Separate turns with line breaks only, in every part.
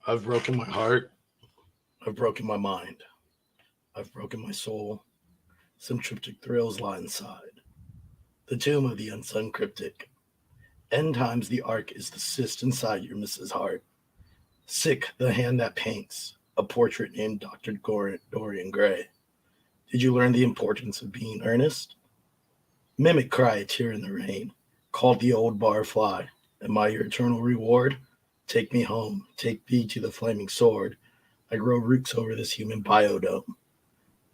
I've broken my heart. I've broken my mind. I've broken my soul. Some triptych thrills lie inside. The tomb of the unsung cryptic. End times the arc is the cyst inside your Mrs. Heart. Sick the hand that paints. A portrait named Dr. Dorian Gray. Did you learn the importance of being earnest? Mimic cry a tear in the rain. Called the old barfly. Am I your eternal reward? Take me home. Take thee to the flaming sword. I grow roots over this human biodome.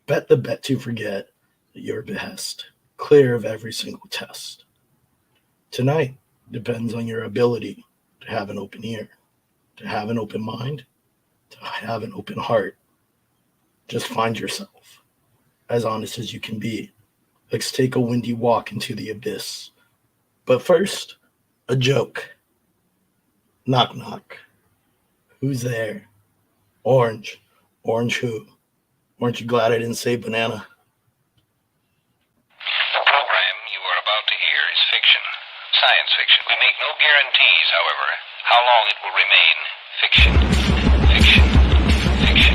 Bet the bet to forget at your behest. Clear of every single test. Tonight depends on your ability to have an open ear, to have an open mind, to have an open heart. Just find yourself, as honest as you can be. Let's take a windy walk into the abyss. But first, a joke. Knock, knock. Who's there? Orange. Orange who? Aren't you glad I didn't say banana?
The program you are about to hear is fiction, science fiction. We make no guarantees, however, how long it will remain fiction, fiction, fiction.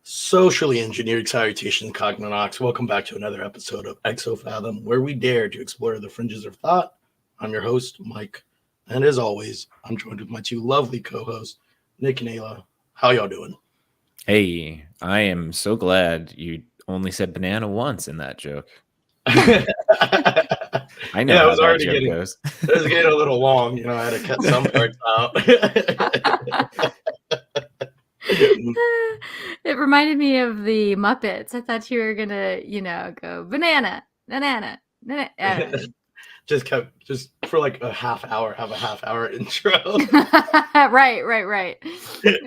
Socially engineered salutations, Cognanox. Welcome back to another episode of Exofathom, where we dare to explore the fringes of thought. I'm your host, Mike, and as always, I'm joined with my two lovely co-hosts, Nick and Ayla. How y'all doing?
Hey, I am so glad you only said banana once in that joke.
I
know
yeah,
how
was
that
already
joke goes.
It was getting a little long. You know, I had to cut some parts out.
It reminded me of the Muppets. I thought you were gonna, go banana, banana.
just for like a half hour, have a half hour intro.
Right. I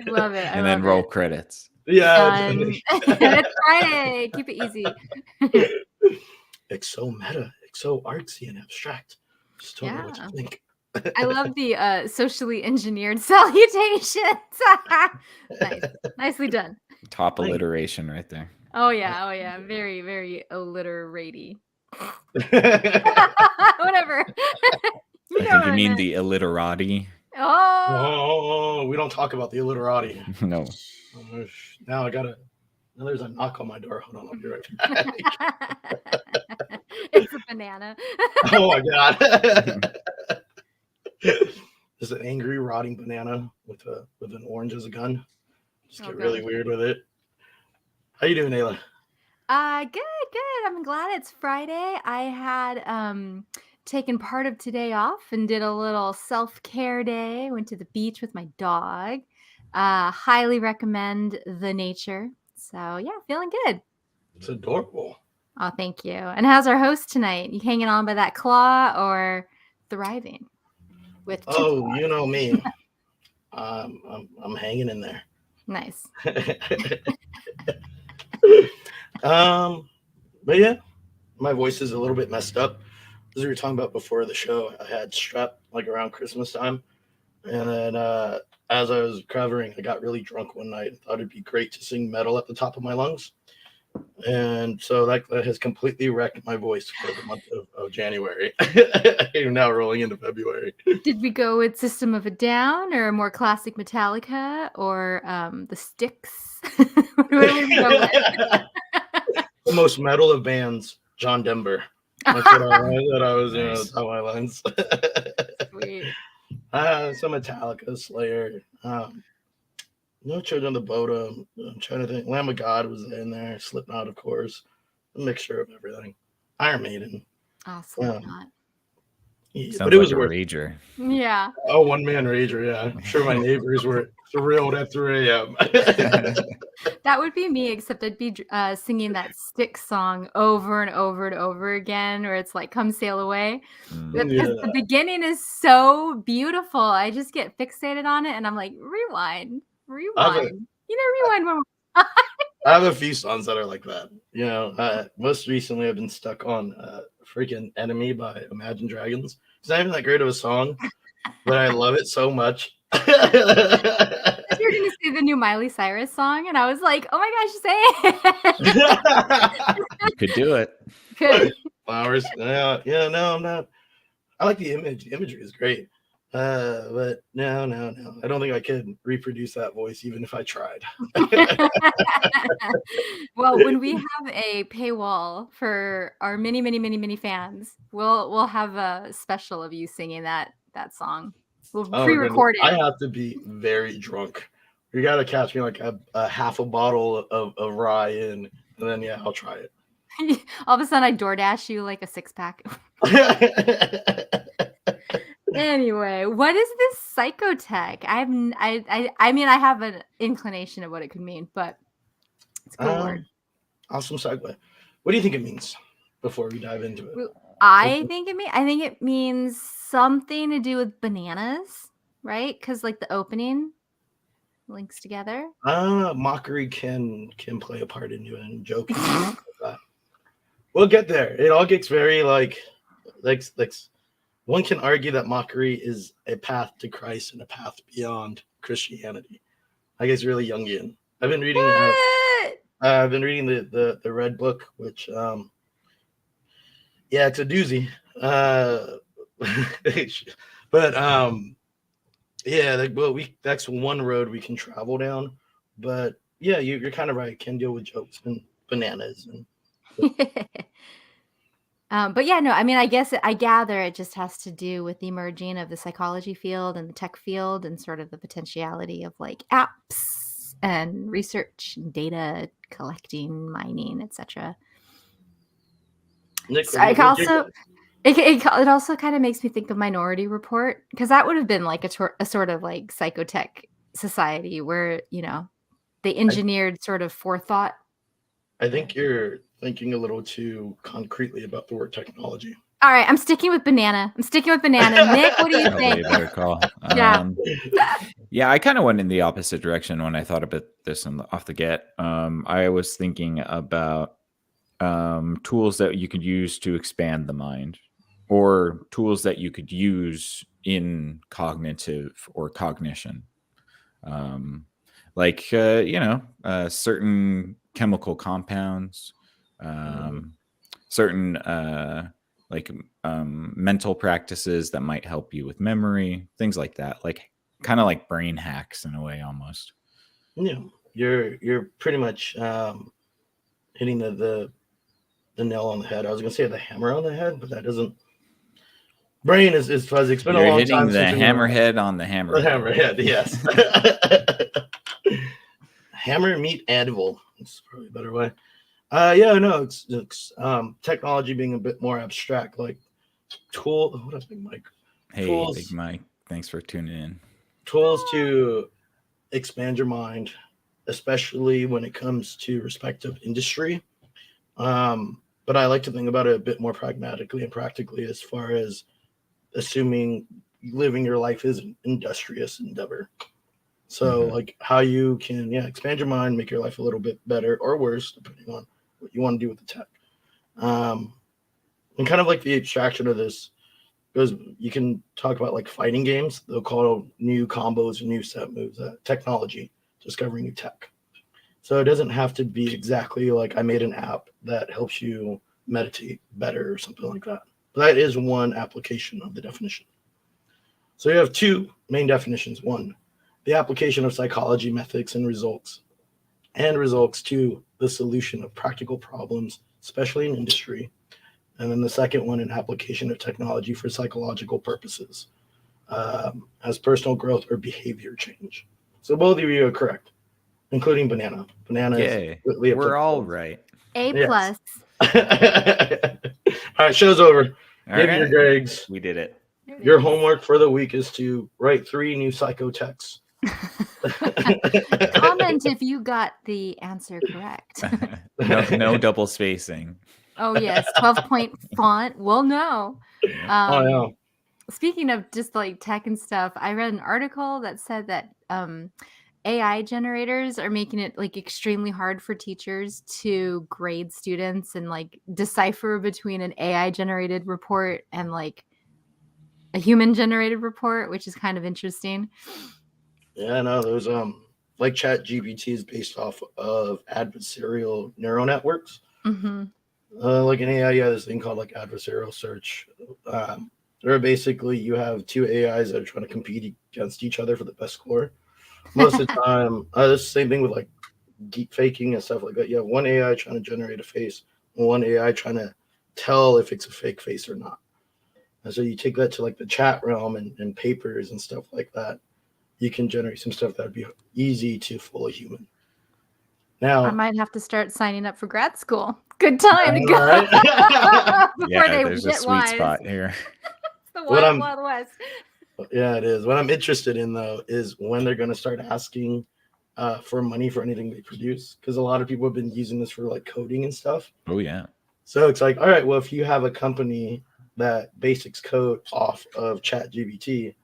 love it.
And then roll credits.
Yeah.
It's Friday. Keep it easy.
It's so meta. It's so artsy and abstract. Just don't know what to think.
I love the socially engineered salutations. Nice. Nicely done.
Top alliteration right there.
Oh yeah. Very, very alliteratey. Whatever.
I think you mean the illiterati.
Oh,
we don't talk about the illiterati.
No.
Now there's a knock on my door. Hold on, I'll be right back.
It's a banana.
Oh my god. There's an angry, rotting banana with an orange as a gun. Just get really weird with it. How you doing, Ayla?
Good. I'm glad it's Friday. I had taken part of today off and did a little self-care day. Went to the beach with my dog. Highly recommend the nature. So yeah, feeling good.
It's adorable.
Oh, thank you. And how's our host tonight? You hanging on by that claw or thriving? With
claws? You know me. I'm hanging in there.
Nice.
But yeah, my voice is a little bit messed up. As we were talking about before the show, I had strep like around Christmas time. And then as I was recovering, I got really drunk one night and thought it'd be great to sing metal at the top of my lungs. And so that has completely wrecked my voice for the month of January. I'm now rolling into February.
Did we go with System of a Down or more classic Metallica or the Styx? What did we go with?
The most metal of bands, John Denver. That's what I was nice. On my lens.
Sweet.
Some Metallica, Slayer. No Children of the Bodom. I'm trying to think. Lamb of God was in there. Slipknot, of course. A mixture of everything. Iron Maiden.
Oh, Slipknot.
Yeah, but it was like a rager.
Yeah.
Oh, one man rager. Yeah. I'm sure my neighbors were thrilled at 3 a.m.
That would be me, except I'd be singing that Styx song over and over and over again, where it's like "Come Sail Away." Because the beginning is so beautiful. I just get fixated on it, and I'm like, rewind. Rewind one more.
I have a few songs that are like that. Most recently I've been stuck on freaking Enemy by Imagine Dragons. It's not even that great of a song, but I love it so much.
You're gonna say the new Miley Cyrus song, and I was like, "Oh my gosh, say it!"
You could do it.
Good.
Flowers. No, I'm not. I like the image. The imagery is great. But no. I don't think I could reproduce that voice even if I tried.
Well, when we have a paywall for our many fans, we'll have a special of you singing that song. We'll pre-record
I
it.
have to be very drunk. You got to catch me like a half a bottle of rye in, and then yeah, I'll try it.
All of a sudden, I DoorDash you like a 6-pack. Anyway, what is this psychotech? I mean, I have an inclination of what it could mean, but it's a cool word.
Awesome segue. What do you think it means before we dive into it?
I think it means something to do with bananas, right? Because like the opening links together.
Mockery can play a part in you and joking. Like that. We'll get there. It all gets very like one can argue that mockery is a path to Christ and a path beyond Christianity. I guess really Jungian. I've been reading the Red Book, which yeah, it's a doozy. But yeah, that's one road we can travel down. But yeah, you're kind of right. It can deal with jokes and bananas and
but yeah, no, I mean, I gather it just has to do with the merging of the psychology field and the tech field and sort of the potentiality of like apps and research and data collecting, mining, etc.
Nick,
So it also kind of makes me think of Minority Report, because that would have been like a sort of like psychotech society where, you know, they engineered sort of forethought.
I think you're thinking a little too concretely about the word technology.
All right, I'm sticking with banana. Nick, what do you think?
Probably a better call.
Yeah.
Yeah, I kind of went in the opposite direction when I thought about this off the get. I was thinking about tools that you could use to expand the mind, or tools that you could use in cognitive or cognition. Certain chemical compounds, certain mental practices that might help you with memory, things like that, like kind of like brain hacks in a way almost.
Yeah, you're pretty much hitting the nail on the head. I was gonna say the hammer on the head, but that doesn't. Brain is fuzzy. It's been a long time.
You're hitting the hammerhead on the hammer.
The hammerhead, yes. Hammer meet anvil. That's probably a better way. It's technology being a bit more abstract, like tool. What up, Big Mike?
Hey, tools, Big Mike. Thanks for tuning in.
Tools to expand your mind, especially when it comes to respective industry. But I like to think about it a bit more pragmatically and practically, as far as assuming living your life is an industrious endeavor. So like how you can expand your mind, make your life a little bit better or worse, depending on what you want to do with the tech. And kind of like the abstraction of this, because you can talk about like fighting games. They'll call new combos or new set moves technology, discovering new tech. So it doesn't have to be exactly like I made an app that helps you meditate better or something like that. But that is one application of the definition. So you have two main definitions. One, the application of psychology methods and results to the solution of practical problems, especially in industry. And then the second one, an application of technology for psychological purposes, as personal growth or behavior change. So both of you are correct, including banana. Banana is
we're all right.
A+.
Yes. All right, show's over. Give me your grades.
We did it.
Your homework for the week is to write 3 new psychotechs.
Comment if you got the answer correct.
No double spacing.
Oh yes, 12-point font. We'll know. Speaking of just like tech and stuff, I read an article that said that AI generators are making it like extremely hard for teachers to grade students and like decipher between an AI generated report and like a human generated report, which is kind of interesting.
Yeah, no, those like Chat GPT is based off of adversarial neural networks.
Mm-hmm.
Like an AI, yeah, this thing called like adversarial search. Where basically you have two AIs that are trying to compete against each other for the best score. Most of the time, the same thing with like deep faking and stuff like that. You have one AI trying to generate a face, and one AI trying to tell if it's a fake face or not. And so you take that to like the chat realm and papers and stuff like that. You can generate some stuff that would be easy to fool a human. Now,
I might have to start signing up for grad school. Good time to go.
right?
Yeah, there's a sweet spot here.
It's the wild, wild west.
Yeah, it is. What I'm interested in though is when they're going to start asking for money for anything they produce, because a lot of people have been using this for like coding and stuff.
Oh yeah.
So it's like, all right, well, if you have a company that basics code off of ChatGPT,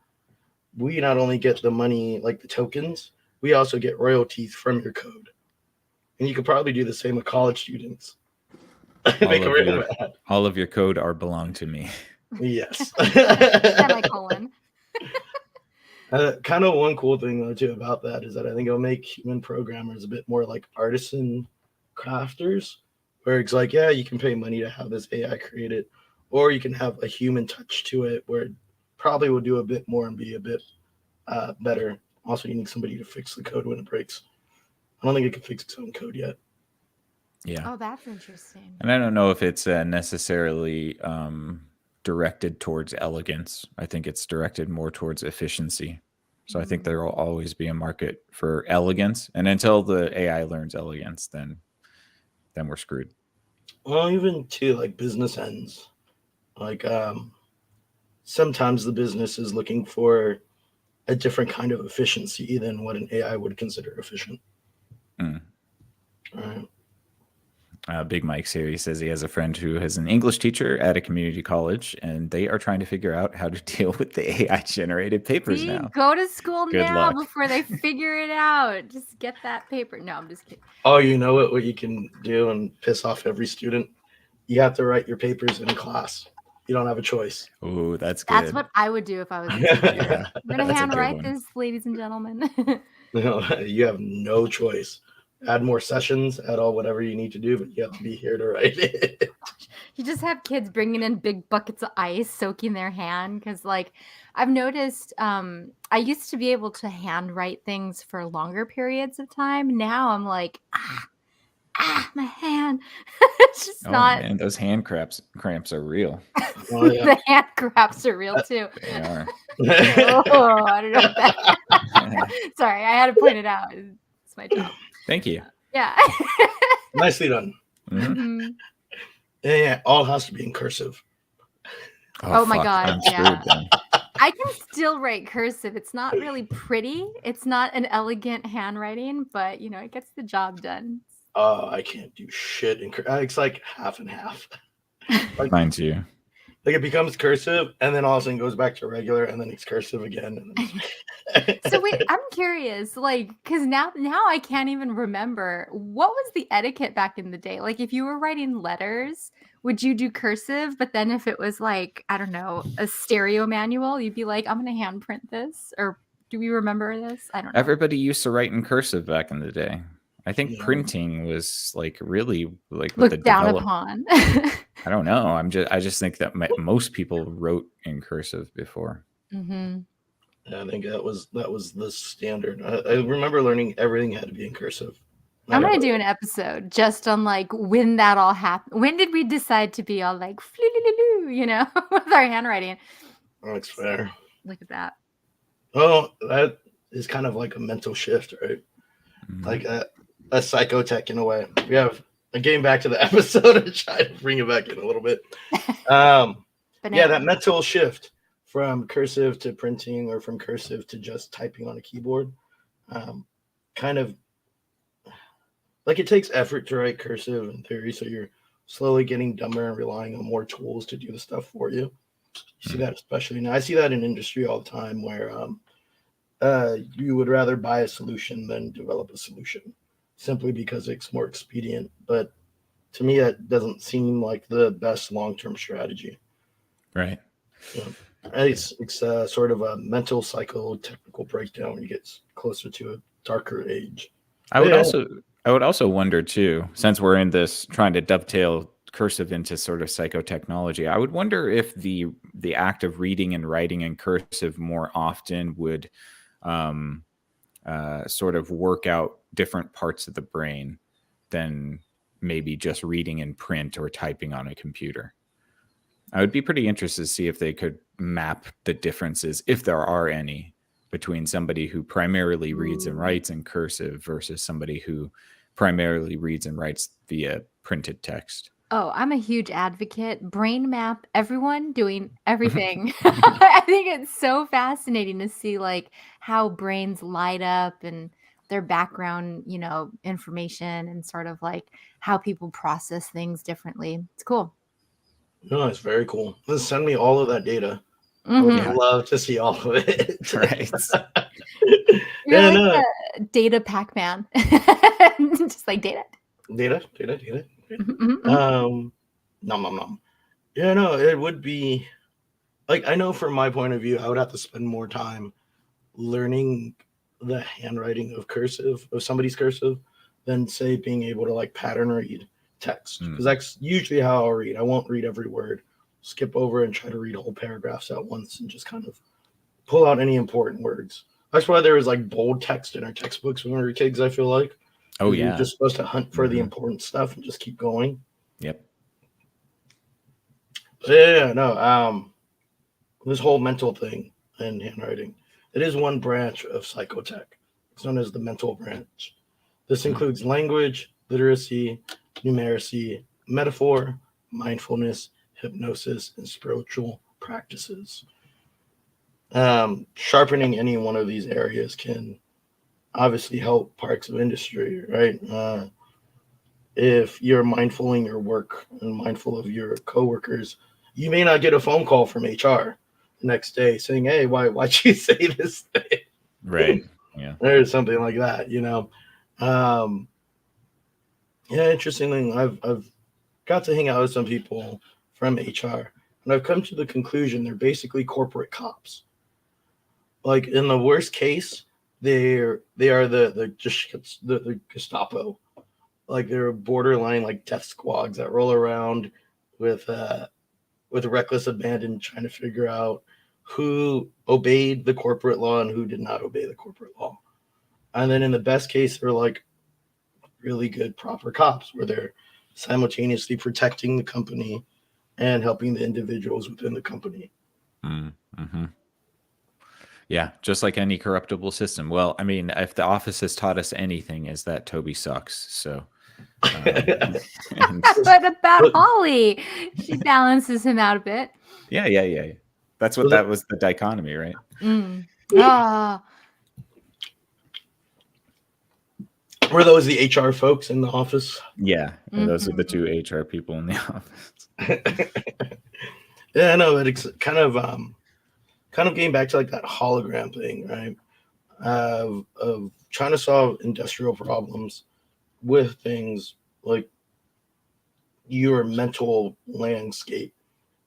we not only get the money, like the tokens, we also get royalties from your code. And you could probably do the same with college students.
All of your code are belong to me.
Yes.
Semicolon.
Kind of one cool thing though too about that is that I think it'll make human programmers a bit more like artisan crafters, where it's like, yeah, you can pay money to have this AI created, or you can have a human touch to it where it probably will do a bit more and be a bit better. Also, you need somebody to fix the code when it breaks. I don't think it can fix its own code yet.
Yeah.
Oh, that's interesting.
And I don't know if it's necessarily directed towards elegance. I think it's directed more towards efficiency. So I think there will always be a market for elegance. And until the AI learns elegance, then we're screwed.
Well, even to like business ends, like sometimes the business is looking for a different kind of efficiency than what an AI would consider efficient.
Mm.
All right.
Big Mike's here. He says he has a friend who is an English teacher at a community college, and they are trying to figure out how to deal with the AI-generated papers now.
Go to school
Good
now
luck.
before they figure it out. Just get that paper. No, I'm just kidding.
Oh, you know what you can do and piss off every student? You have to write your papers in class. You don't have a choice.
Oh, that's good.
That's what I would do if I was a teacher.
Yeah,
I'm going to
that's a good
handwrite
one.
this, ladies and gentlemen.
You have no choice. Add more sessions, add all whatever you need to do, but you have to be here to write it.
You just have kids bringing in big buckets of ice, soaking their hand. Because, like, I've noticed I used to be able to handwrite things for longer periods of time. Now I'm like, my hand. It's just not.
Man, those hand cramps are real.
Oh, yeah.
The hand cramps are real too.
They are.
Oh, I don't know what that. Sorry, I had to point it out. It's my job.
Thank you.
Yeah.
Nicely done.
Mhm.
Mhm.
Yeah, all has to be in cursive.
Oh my
fuck,
God,
I'm
yeah.
screwed then.
I can still write cursive. It's not really pretty. It's not an elegant handwriting, but you know, it gets the job done.
Oh, I can't do shit in cursive. It's like half and half. Like,
Mine too.
like it becomes cursive and then all of a sudden goes back to regular and then it's cursive again. And then
So wait, I'm curious, like, because now I can't even remember what was the etiquette back in the day. Like, if you were writing letters, would you do cursive? But then if it was like, I don't know, a stereo manual, you'd be like, I'm gonna hand print this. Or do we remember this? I don't know.
Everybody used to write in cursive back in the day. I think
Yeah.
printing was like really like with
Looked
the
down
develop-
upon.
I don't know. I just think that most people wrote in cursive before.
Mm-hmm.
I think that was the standard. I remember learning everything had to be in cursive.
I'm gonna do an episode just on like when that all happened. When did we decide to be all like, you know, with our handwriting?
That's fair.
Look at that.
Oh, that is kind of like a mental shift, right?
Mhm.
Like a psychotech in a way. We have getting back to the episode and try to bring it back in a little bit. Yeah, that mental shift from cursive to printing or from cursive to just typing on a keyboard. Kind of like it takes effort to write cursive in theory, so you're slowly getting dumber and relying on more tools to do the stuff for you. You see that especially now. I see that in industry all the time where you would rather buy a solution than develop a solution simply because it's more expedient. But to me, that doesn't seem like the best long-term strategy.
Right.
Yeah. It's sort of a mental psychotechnical breakdown when you get closer to a darker age.
I would also wonder too, since we're in this trying to dovetail cursive into sort of psychotechnology, I would wonder if the act of reading and writing in cursive more often would sort of work out different parts of the brain than maybe just reading in print or typing on a computer. I would be pretty interested to see if they could map the differences, if there are any, between somebody who primarily reads and writes in cursive versus somebody who primarily reads and writes via printed text.
Oh, I'm a huge advocate. Brain map everyone doing everything. I think it's so fascinating to see like how brains light up and their background, information and sort of like how people process things differently. It's cool.
No, it's very cool. Let's send me all of that data. I
Mhm.
would
Yeah.
love to see all of it.
Right.
You're
Yeah,
like
no.
a data Pac-Man. Just like data.
Data.
Mhm.
Nom nom nom. Yeah, no, it would be like, I know from my point of view, I would have to spend more time learning the handwriting of somebody's cursive than say being able to like pattern read text, because that's usually how I'll read. I won't read every word, skip over and try to read whole paragraphs at once and just kind of pull out any important words. That's why there was like bold text in our textbooks when we were kids, I feel like.
Oh,
You're
yeah.
just supposed to hunt for the important stuff and just keep going.
Yep.
So yeah, no, this whole mental thing and handwriting, it is one branch of psychotech. It's known as the mental branch. This includes language, literacy, numeracy, metaphor, mindfulness, hypnosis, and spiritual practices. Sharpening any one of these areas can obviously help parts of industry, right? If you're mindful in your work and mindful of your coworkers, you may not get a phone call from HR the next day saying, "Hey, why'd you say this thing?"
Right. Yeah.
Or something like that, Yeah, interestingly, I've got to hang out with some people from HR, and I've come to the conclusion they're basically corporate cops. Like in the worst case, they are the Gestapo. Like they're borderline like death squads that roll around with reckless abandon, trying to figure out who obeyed the corporate law and who did not obey the corporate law. And then in the best case, they're like really good, proper cops where they're simultaneously protecting the company and helping the individuals within the company.
Mm-hmm. Yeah, just like any corruptible system. Well, I mean, if the Office has taught us anything, is that Toby sucks. So,
What about Holly? She balances him out a bit.
Yeah. That's what that was, the dichotomy, right?
Were those the HR folks in the office?
Yeah, those are the two HR people in the office.
Yeah, no, it's kind of getting back to like that hologram thing, right? Of trying to solve industrial problems with things like your mental landscape.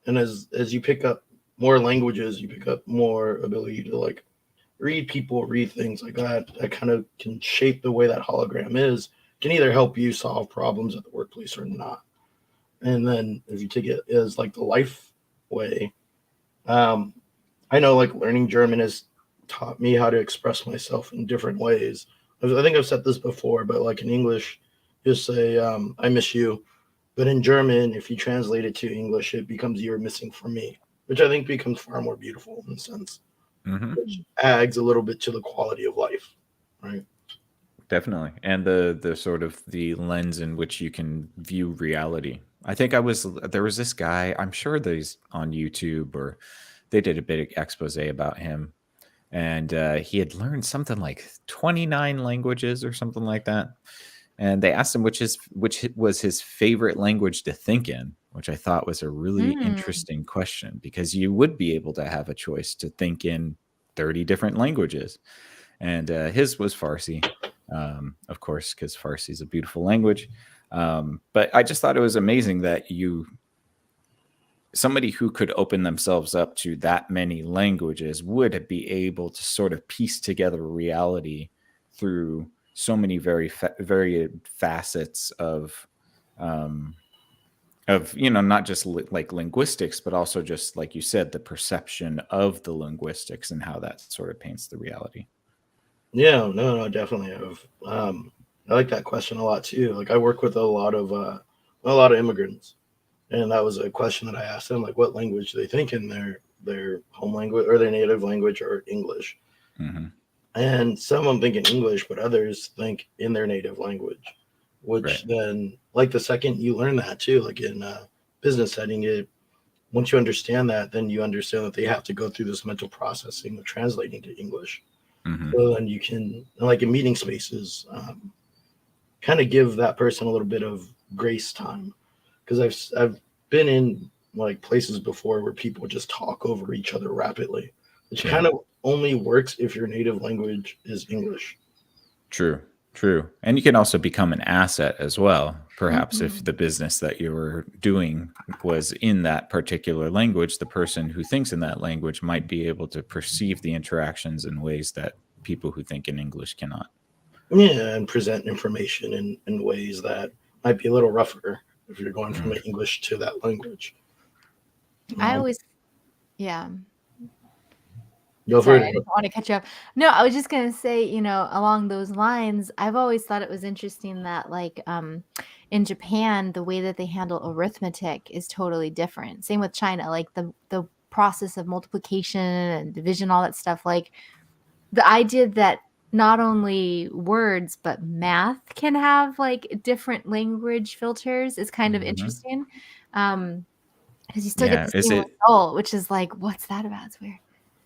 And as you pick up more languages, you pick up more ability to like read people, read things like that. That kind of can shape the way that hologram is. Can either help you solve problems at the workplace or not. And then if you take it as like the life way, I know like learning German has taught me how to express myself in different ways. I think I've said this before, but like in English, you say, I miss you. But in German, if you translate it to English, it becomes "you're missing from me," which I think becomes far more beautiful in a sense, which adds a little bit to the quality of life, right?
Definitely. And the sort of the lens in which you can view reality. I think there was this guy, I'm sure that he's on YouTube, or they did a big expose about him. And he had learned something like 29 languages or something like that. And they asked him which was his favorite language to think in, which I thought was a really interesting question, because you would be able to have a choice to think in 30 different languages. And his was Farsi, of course, because Farsi is a beautiful language. But I just thought it was amazing that you somebody who could open themselves up to that many languages would be able to sort of piece together reality through so many very facets of not just like linguistics, but also just like you said, the perception of the linguistics and how that sort of paints the reality.
Yeah, no, definitely. I like that question a lot too. Like I work with a lot of immigrants, and that was a question that I asked them, like what language they think in their home language or their native language or English.
Mm-hmm.
And some of them think in English, but others think in their native language, which then, like the second you learn that too, like in a business setting, once you understand that, then you understand that they have to go through this mental processing of translating to English.
Mm-hmm.
So then you can, like in meeting spaces, kind of give that person a little bit of grace time. Because I've been in like places before where people just talk over each other rapidly, which kind of only works if your native language is English.
True. And you can also become an asset as well. Perhaps if the business that you were doing was in that particular language, the person who thinks in that language might be able to perceive the interactions in ways that people who think in English cannot.
Yeah, and present information in ways that might be a little rougher if you're going from English to that language.
I always, yeah.
Sorry,
I didn't want to catch you up. No, I was just gonna say, along those lines, I've always thought it was interesting that, like, in Japan, the way that they handle arithmetic is totally different. Same with China, like the process of multiplication and division, all that stuff. Like the idea that not only words but math can have like different language filters is kind of interesting. Because you still get the same result, which is like, what's that about? It's weird.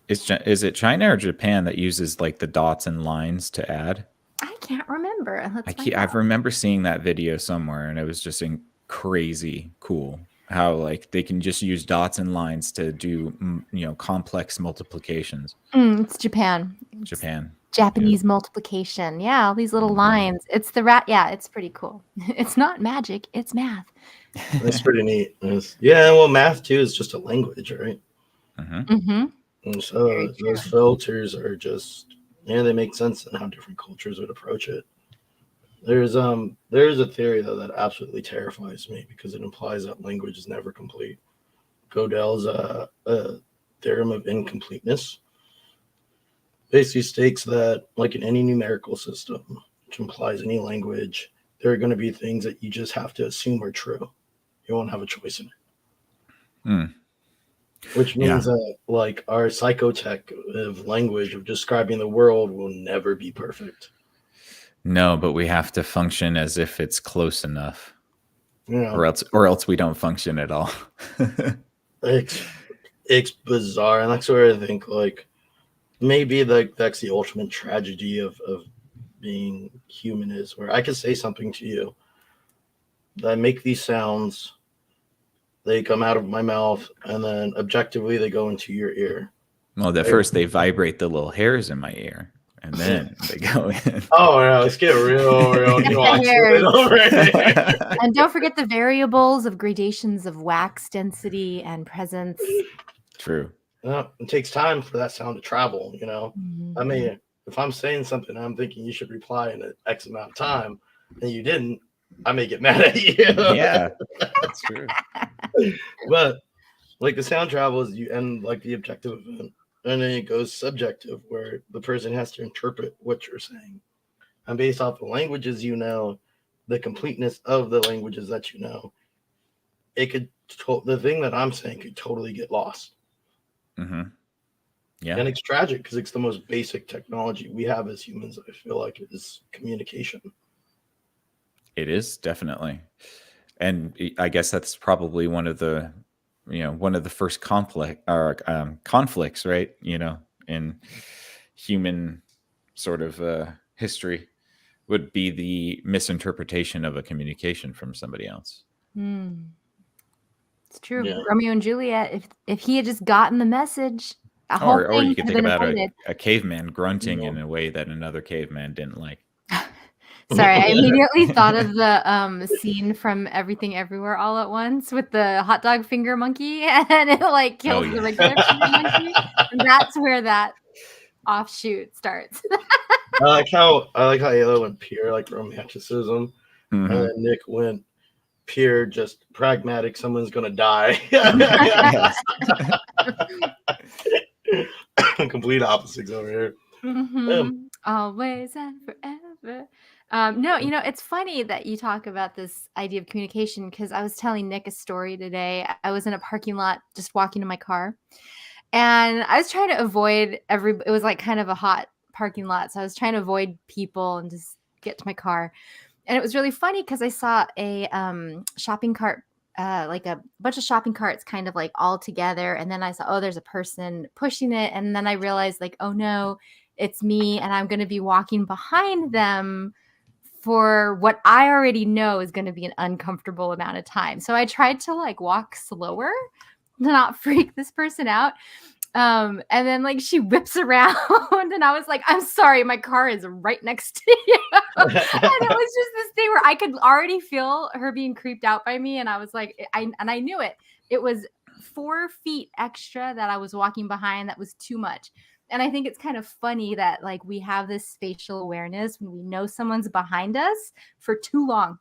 Is it China or Japan that uses like the dots and lines to add?
I can't remember.
I remember seeing that video somewhere, and it was just crazy cool how like they can just use dots and lines to do complex multiplications.
It's Japan. Japanese multiplication. Yeah, all these little lines. It's it's pretty cool. It's not magic, it's math.
That's pretty neat. Yeah, well, math too is just a language, right? And so those filters are just, they make sense in how different cultures would approach it. There's a theory though that absolutely terrifies me because it implies that language is never complete. Gödel's theorem of incompleteness basically states that, like in any numerical system, which implies any language, there are going to be things that you just have to assume are true. You won't have a choice in it. Which means that, like, our psychotech of language of describing the world will never be perfect.
No, but we have to function as if it's close enough, or else we don't function at all.
It's bizarre, and that's where I think, like, maybe that's the ultimate tragedy of being human, is where I could say something to you that make these sounds. They come out of my mouth, and then objectively they go into your ear.
Well, first they vibrate the little hairs in my ear, and then they go in.
Oh, no, let's get real nuanced.
And don't forget the variables of gradations of wax density and presence.
True.
Well, it takes time for that sound to travel, I mean, if I'm saying something, I'm thinking you should reply in an X amount of time, and you didn't, I may get mad at you.
Yeah, that's true.
But like the sound travels, you end like the objective event, and then it goes subjective, where the person has to interpret what you're saying, and based off the languages the completeness of the languages that it could the thing that I'm saying could totally get lost.
Yeah,
and it's tragic because it's the most basic technology we have as humans. I feel like it is communication.
It is, definitely. And I guess that's probably one of the first conflicts, right? In human sort of history would be the misinterpretation of a communication from somebody else.
It's true. Yeah. Romeo and Juliet, if he had just gotten the message,
or you could think about a caveman grunting in a way that another caveman didn't like.
Sorry, I immediately thought of the scene from Everything Everywhere All at Once with the hot dog finger monkey, and it like kills the regular finger monkey, and that's where that offshoot starts.
I like how Ayla went pure like romanticism,
Mhm.
and then Nick went pure just pragmatic. Someone's gonna die.
Yes.
Complete opposites over here.
Always and forever. No, it's funny that you talk about this idea of communication because I was telling Nick a story today. I was in a parking lot just walking to my car, and I was trying to avoid it was like kind of a hot parking lot, so I was trying to avoid people and just get to my car. And it was really funny because I saw a shopping cart, like a bunch of shopping carts kind of like all together. And then I saw, oh, there's a person pushing it. And then I realized like, oh no, it's me. And I'm going to be walking behind them for what I already know is going to be an uncomfortable amount of time. So I tried to like walk slower to not freak this person out. And then like she whips around and I was like, I'm sorry, my car is right next to you. And it was just this thing where I could already feel her being creeped out by me. And I was like, I knew it. It was 4 feet extra that I was walking behind. That was too much. And I think it's kind of funny that like we have this spatial awareness when we know someone's behind us for too long.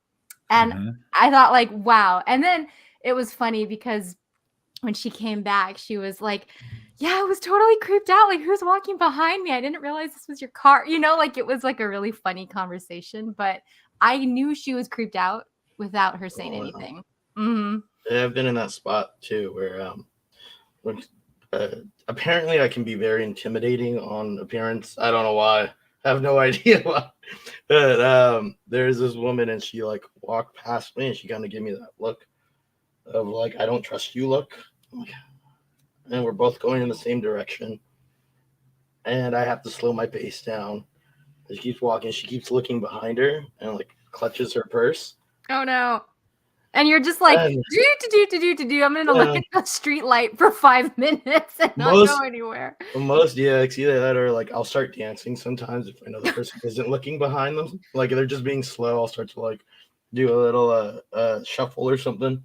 And I thought like, wow. And then it was funny because when she came back, she was like, yeah, I was totally creeped out. Like, who's walking behind me? I didn't realize this was your car. Like it was like a really funny conversation, but I knew she was creeped out without her saying anything.
Yeah, I've been in that spot too, where apparently I can be very intimidating on appearance. I don't know why. I have no idea why. But there's this woman and she like walked past me and she kind of gave me that look of like, I don't trust you look. And we're both going in the same direction. And I have to slow my pace down. She keeps walking. She keeps looking behind her and like clutches her purse.
Oh no. And you're just like, do. I'm going to look at the street light for 5 minutes and not go anywhere.
It's either that or like I'll start dancing sometimes if I know the person isn't looking behind them. Like they're just being slow. I'll start to like do a little shuffle or something.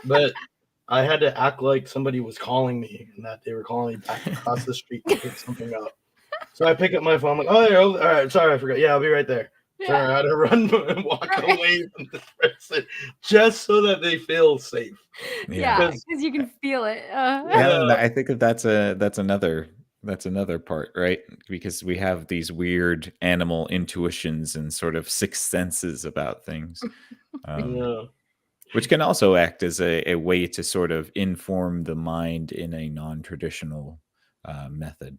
But I had to act like somebody was calling me and that they were calling me back across the street to pick something up. So I pick up my phone, I'm like, all right, sorry, I forgot. Yeah, I'll be right there. So I had to run and walk away from this person just so that they feel safe.
Yeah, because you can feel it.
I think that's another part, right? Because we have these weird animal intuitions and sort of sixth senses about things. Which can also act as a way to sort of inform the mind in a non-traditional method.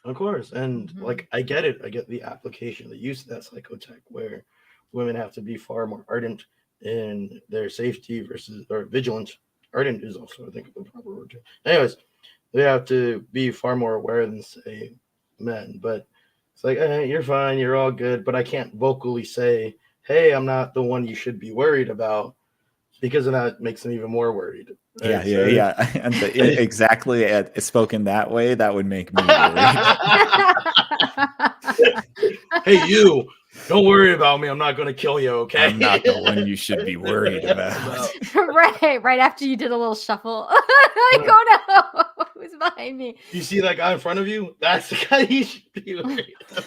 Of course. And like, I get it. I get the application, the use of that psychotech where women have to be far more ardent in their safety or vigilant. Ardent is also, I think, the proper word. Anyways, they have to be far more aware than, say, men. But it's like, hey, you're fine. You're all good. But I can't vocally say, hey, I'm not the one you should be worried about. Because of that, it makes them even more worried.
Right? Yeah. And exactly spoken that way, that would make me worried.
Hey, you, don't worry about me. I'm not going to kill you, okay?
I'm not the one you should be worried about.
Right after you did a little shuffle. Like, oh no, who's behind me?
You see that guy in front of you? That's the guy you should be worried about.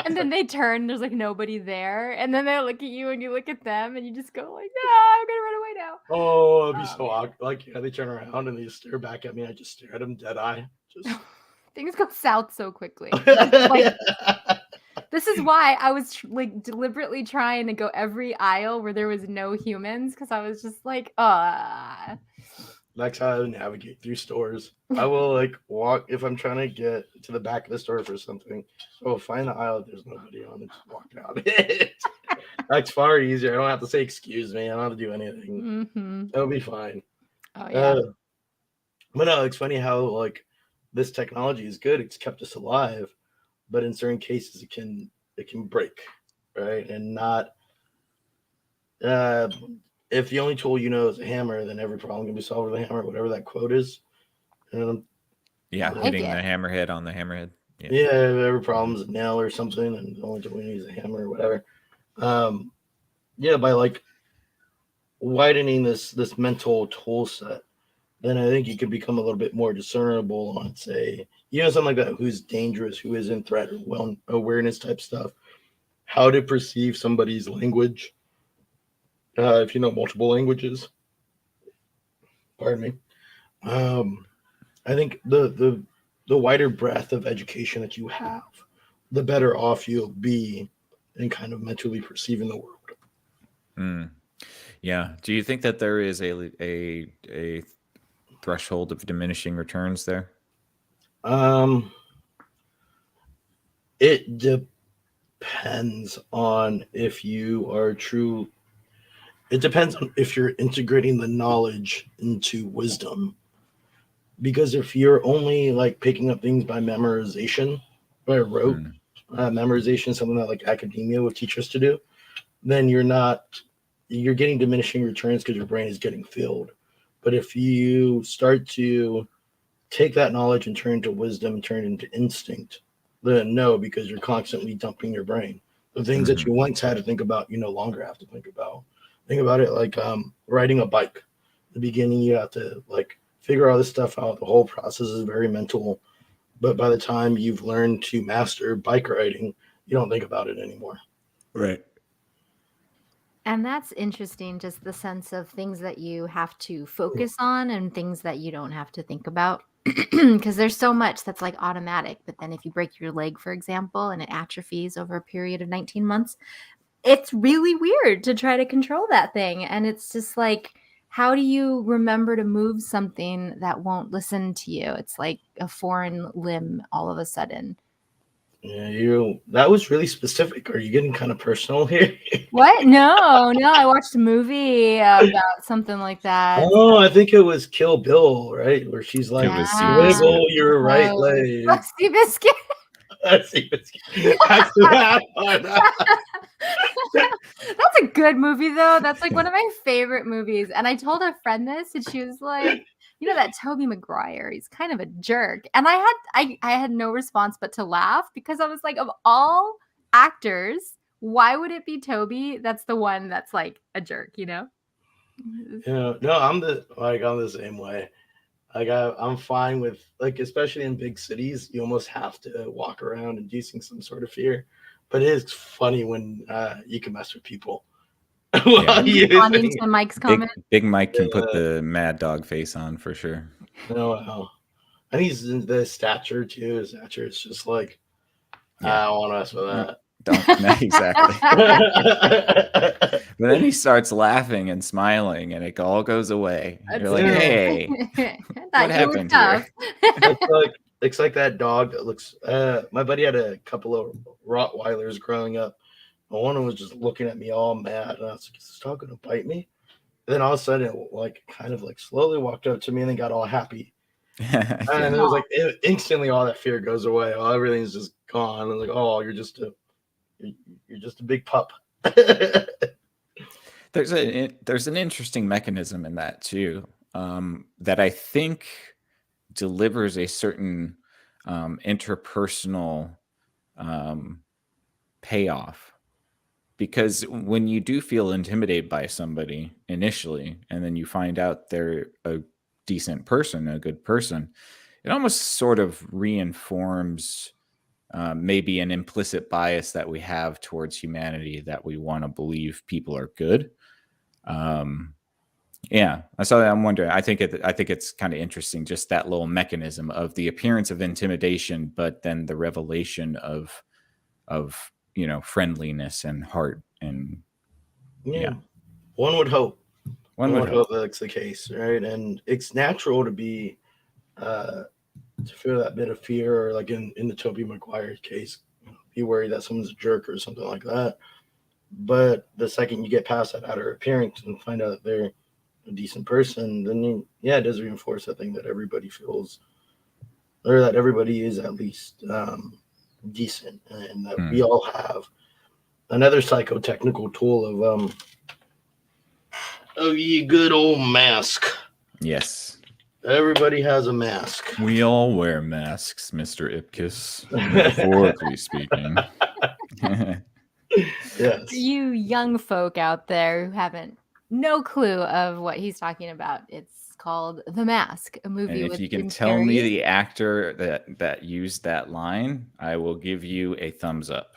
And then they turn, there's like nobody there. And then they look at you and you look at them and you just go like, no, I'm going to run away now.
Oh, it'd be so awkward. Like, they turn around and they just stare back at me. I just stare at them dead eye.
Things go south so quickly. Like, this is why I was like deliberately trying to go every aisle where there was no humans because I was just like,
That's how I navigate through stores. I will like walk if I'm trying to get to the back of the store for something. So find the aisle if there's nobody on and just walk out. That's far easier. I don't have to say excuse me. I don't have to do anything. That'll be fine.
Oh yeah.
But no, it's funny how like this technology is good. It's kept us alive, but in certain cases it can break, right? And not if the only tool you know is a hammer, then every problem can be solved with a hammer, whatever that quote is.
Hitting the hammerhead on the hammerhead.
Yeah, every problem's a nail or something, and the only tool we need is a hammer or whatever. Yeah, by like widening this mental tool set, then I think you can become a little bit more discernible on, say, something like that, who's dangerous, who is in threat, or well awareness type stuff, how to perceive somebody's language, if you know multiple languages. Pardon me. I think the wider breadth of education that you have, the better off you'll be in kind of mentally perceiving the world.
Yeah. Do you think that there is a threshold of diminishing returns there?
It depends on if you are true. It depends on if you're integrating the knowledge into wisdom. Because if you're only like picking up things by memorization, by rote, memorization is something that like academia would teach us to do, then you're getting diminishing returns because your brain is getting filled. But if you start to take that knowledge and turn it into wisdom, turn it into instinct, then no, because you're constantly dumping your brain. The things that you once had to think about, you no longer have to think about. Think about it like riding a bike. In the beginning, you have to like figure all this stuff out. The whole process is very mental. But by the time you've learned to master bike riding, you don't think about it anymore.
Right.
And that's interesting, just the sense of things that you have to focus on and things that you don't have to think about. Because there's so much that's like automatic. But then if you break your leg, for example, and it atrophies over a period of 19 months, it's really weird to try to control that thing. And it's just like, how do you remember to move something that won't listen to you? It's like a foreign limb all of a sudden.
Yeah, that was really specific. Are you getting kind of personal here?
What? No, I watched a movie about something like that.
Oh, I think it was Kill Bill, right? Where she's like, wiggle your right leg.
Seabiscuit.
That's
a good movie, though. That's like one of my favorite movies. And I told a friend this, and she was like, that Tobey Maguire, he's kind of a jerk. And I had no response but to laugh, because I was like, of all actors, why would it be Tobey that's the one that's like a jerk,
No, I'm the same way. Like I'm fine with, like, especially in big cities, you almost have to walk around inducing some sort of fear. But it is funny when you can mess with people.
Responding to Mike's comment.
Big Mike can put the mad dog face on for sure.
No, and he's in the stature too. His stature is just like, I don't want to mess with that.
Don't exactly. But then he starts laughing and smiling, and it all goes away. You're like, hey, what happened here?
It's like that dog that looks. My buddy had a couple of Rottweilers growing up. And one of them was just looking at me all mad, and I was like, "Is this dog gonna bite me?" And then all of a sudden, it like kind of like slowly walked up to me and then got all happy. And it was like instantly all that fear goes away. Everything's just gone. I was like, "Oh, you're just a big pup."
There's an interesting mechanism in that too, that I think delivers a certain interpersonal payoff. Because when you do feel intimidated by somebody initially, and then you find out they're a decent person, a good person, it almost sort of reinforms maybe an implicit bias that we have towards humanity, that we want to believe people are good. So I'm wondering, I think it's kind of interesting, just that little mechanism of the appearance of intimidation, but then the revelation of friendliness and heart. And
one would hope that's the case, right? And it's natural to be to feel that bit of fear, or like in the Tobey Maguire case, be worried that someone's a jerk or something like that. But the second you get past that outer appearance and find out that they're a decent person, then it does reinforce that thing that everybody feels, or that everybody is at least decent, and that we all have another psychotechnical tool of ye good old mask.
Yes.
Everybody has a mask.
We all wear masks, Mr. Ipkiss, metaphorically speaking.
Yes.
For you young folk out there who haven't no clue of what he's talking about, it's called The Mask, a
And
movie
if
with
you can
Jim
tell me
Carrey.
the actor that used that line, I will give you a thumbs up.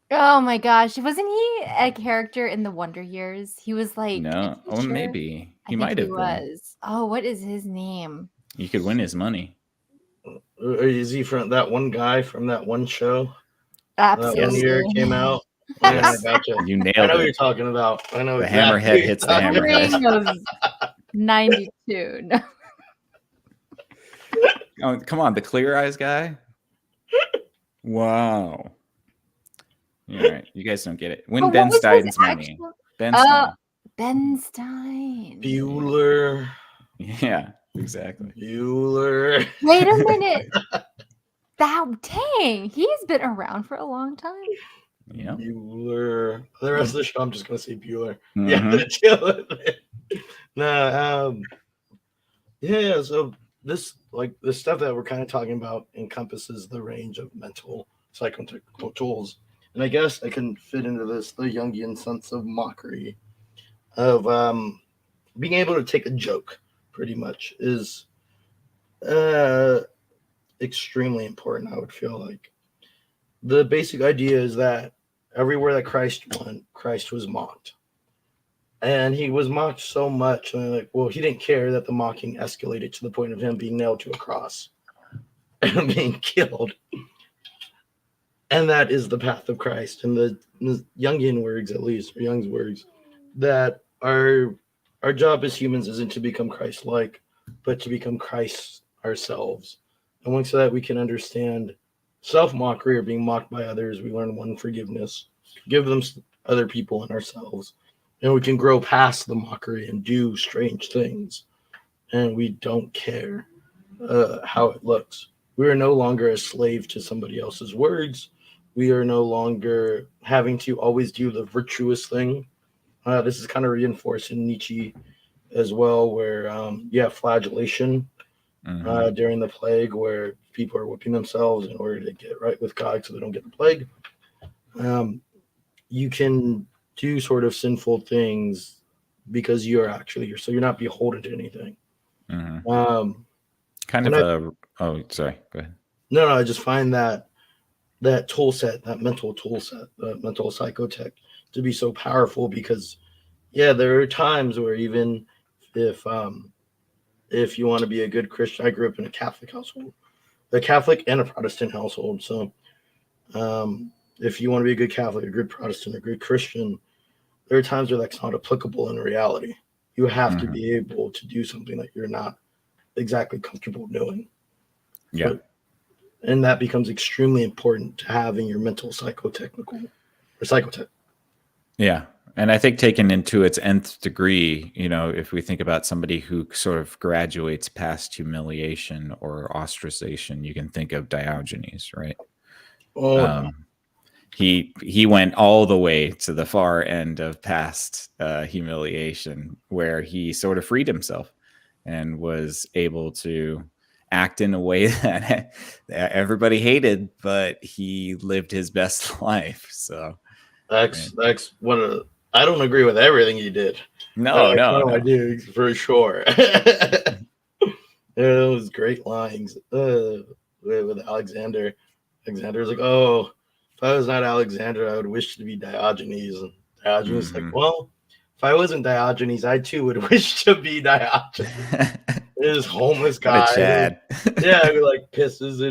Oh my gosh, wasn't he a character in the Wonder Years? He was like a
No, oh,
teacher.
maybe
I
he
think
might
he
have been.
was. Oh, what is his name?
You could win his money.
Is he from that one guy from that one show? That one
Absolutely.
year it came out.
Yes,
I gotcha.
you
I
nailed
know what
it.
you're talking about. I know
The
exactly.
hammerhead hits the hammerhead.
Spring of 92. No.
Oh, come on, the Clear Eyes guy. Wow. All right, you guys don't get it. Win
Oh,
Ben
what was his
Stein's money.
actual-
Ben
Oh,
Stein.
Ben Stein.
Bueller.
Yeah, exactly.
Bueller.
Wait a minute. Dang, he's been around for a long time.
Yeah.
Bueller. The rest of the show, I'm just gonna say Bueller.
Mhm.
Yeah, chill with it. No, yeah. So this, like, the stuff that we're kind of talking about, encompasses the range of mental psychotechnical tools, and I guess I can fit into this the Jungian sense of mockery, of being able to take a joke. Pretty much is extremely important. I would feel like the basic idea is that everywhere that Christ went, Christ was mocked. And he was mocked so much, and like, well, he didn't care that the mocking escalated to the point of him being nailed to a cross and being killed. And that is the path of Christ. And the Jungian words, at least, or Jung's words, that our job as humans isn't to become Christ-like, but to become Christ ourselves. And once that we can understand self-mockery or being mocked by others, we learn one, forgiveness, give them other people and ourselves. And we can grow past the mockery and do strange things. And we don't care how it looks. We are no longer a slave to somebody else's words. We are no longer having to always do the virtuous thing. This is kind of reinforced in Nietzsche as well, where you have flagellation during the plague, where people are whipping themselves in order to get right with God so they don't get the plague. You can do sort of sinful things because you're not beholden to anything.
Oh, sorry. Go ahead.
No, I just find that tool set, that mental tool set, the mental psychotech, to be so powerful because, yeah, there are times where even if you want to be a good Christian, I grew up in a Catholic household, a Catholic and a Protestant household. So if you want to be a good Catholic, a good Protestant, a good Christian, there are times where that's not applicable in reality. You have to be able to do something that you're not exactly comfortable doing.
Yeah.
And that becomes extremely important to have in your mental psychotechnical or psychotech.
Yeah. And I think taken into its nth degree, if we think about somebody who sort of graduates past humiliation or ostracization, you can think of Diogenes, right? He went all the way to the far end of past humiliation, where he sort of freed himself and was able to act in a way that everybody hated, but he lived his best life. So
that's one of I don't agree with everything he did.
No.
I do for sure. It was great lines with Alexander. Alexander was like, "Oh, if I was not Alexander, I would wish to be Diogenes." And Diogenes was like, "Well, if I wasn't Diogenes, I too would wish to be Diogenes." This homeless guy,
Chad.
who like pisses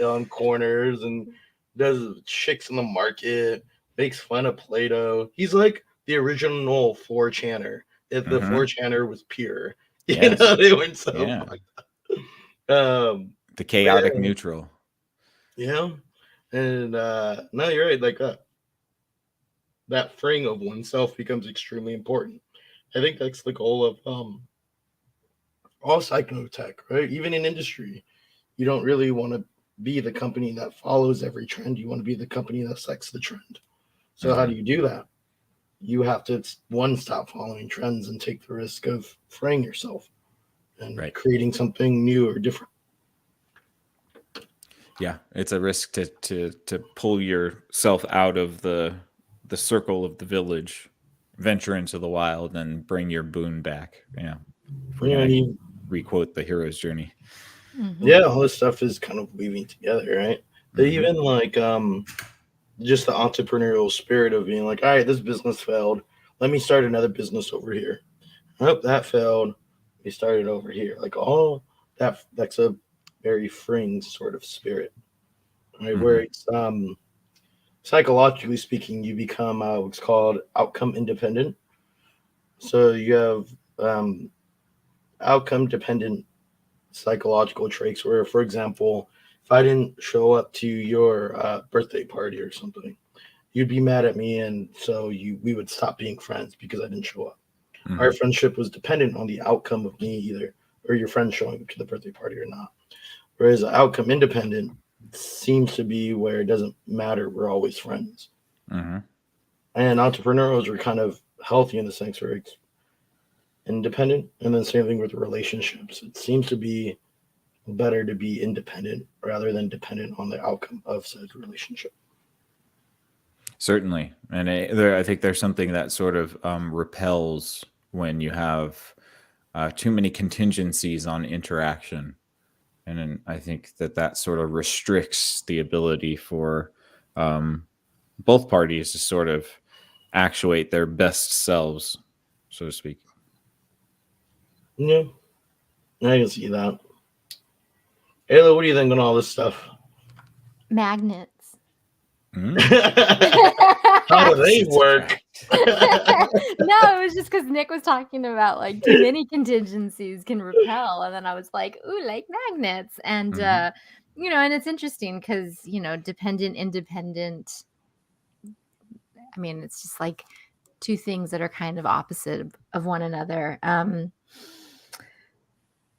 on corners and does chicks in the market, makes fun of Plato. He's like the original 4chaner. If the 4chaner was pure, they went so
the chaotic neutral.
Yeah, and no, you're right. Like that freeing of oneself becomes extremely important. I think that's the goal of all psychotech, right? Even in industry, you don't really want to be the company that follows every trend. You want to be the company that sets the trend. So how do you do that? You have to, stop following trends and take the risk of freeing yourself and creating something new or different.
Yeah, it's a risk to pull yourself out of the the circle of the village, venture into the wild, and bring your boon back. Yeah, if we're gonna requote the hero's journey.
Yeah, all this stuff is kind of weaving together, right? They even like just the entrepreneurial spirit of being like, all right, this business failed. Let me start another business over here. Oh, that failed. We started over here. Like all that's a very freeing sort of spirit, right? Where it's psychologically speaking, you become what's called outcome independent. So you have outcome dependent psychological traits where, for example, if I didn't show up to your birthday party or something, you'd be mad at me, and so we would stop being friends because I didn't show up. Our friendship was dependent on the outcome of me either, or your friend showing up to the birthday party or not. Whereas outcome independent seems to be where it doesn't matter. We're always friends. And entrepreneurs are kind of healthy in the sense where it's independent. And then same thing with relationships. It seems to be better to be independent rather than dependent on the outcome of said relationship.
Certainly. And I think there's something that sort of repels when you have too many contingencies on interaction. And then I think that sort of restricts the ability for both parties to sort of actuate their best selves, so to speak.
Yeah, I can see that. Ayla, what do you think on all this stuff?
Magnets.
How do they work?
No, it was just because Nick was talking about like too many contingencies can repel, and then I was like, ooh, like magnets. And you know, and it's interesting because, you know, dependent, independent, I mean, it's just like two things that are kind of opposite of one another.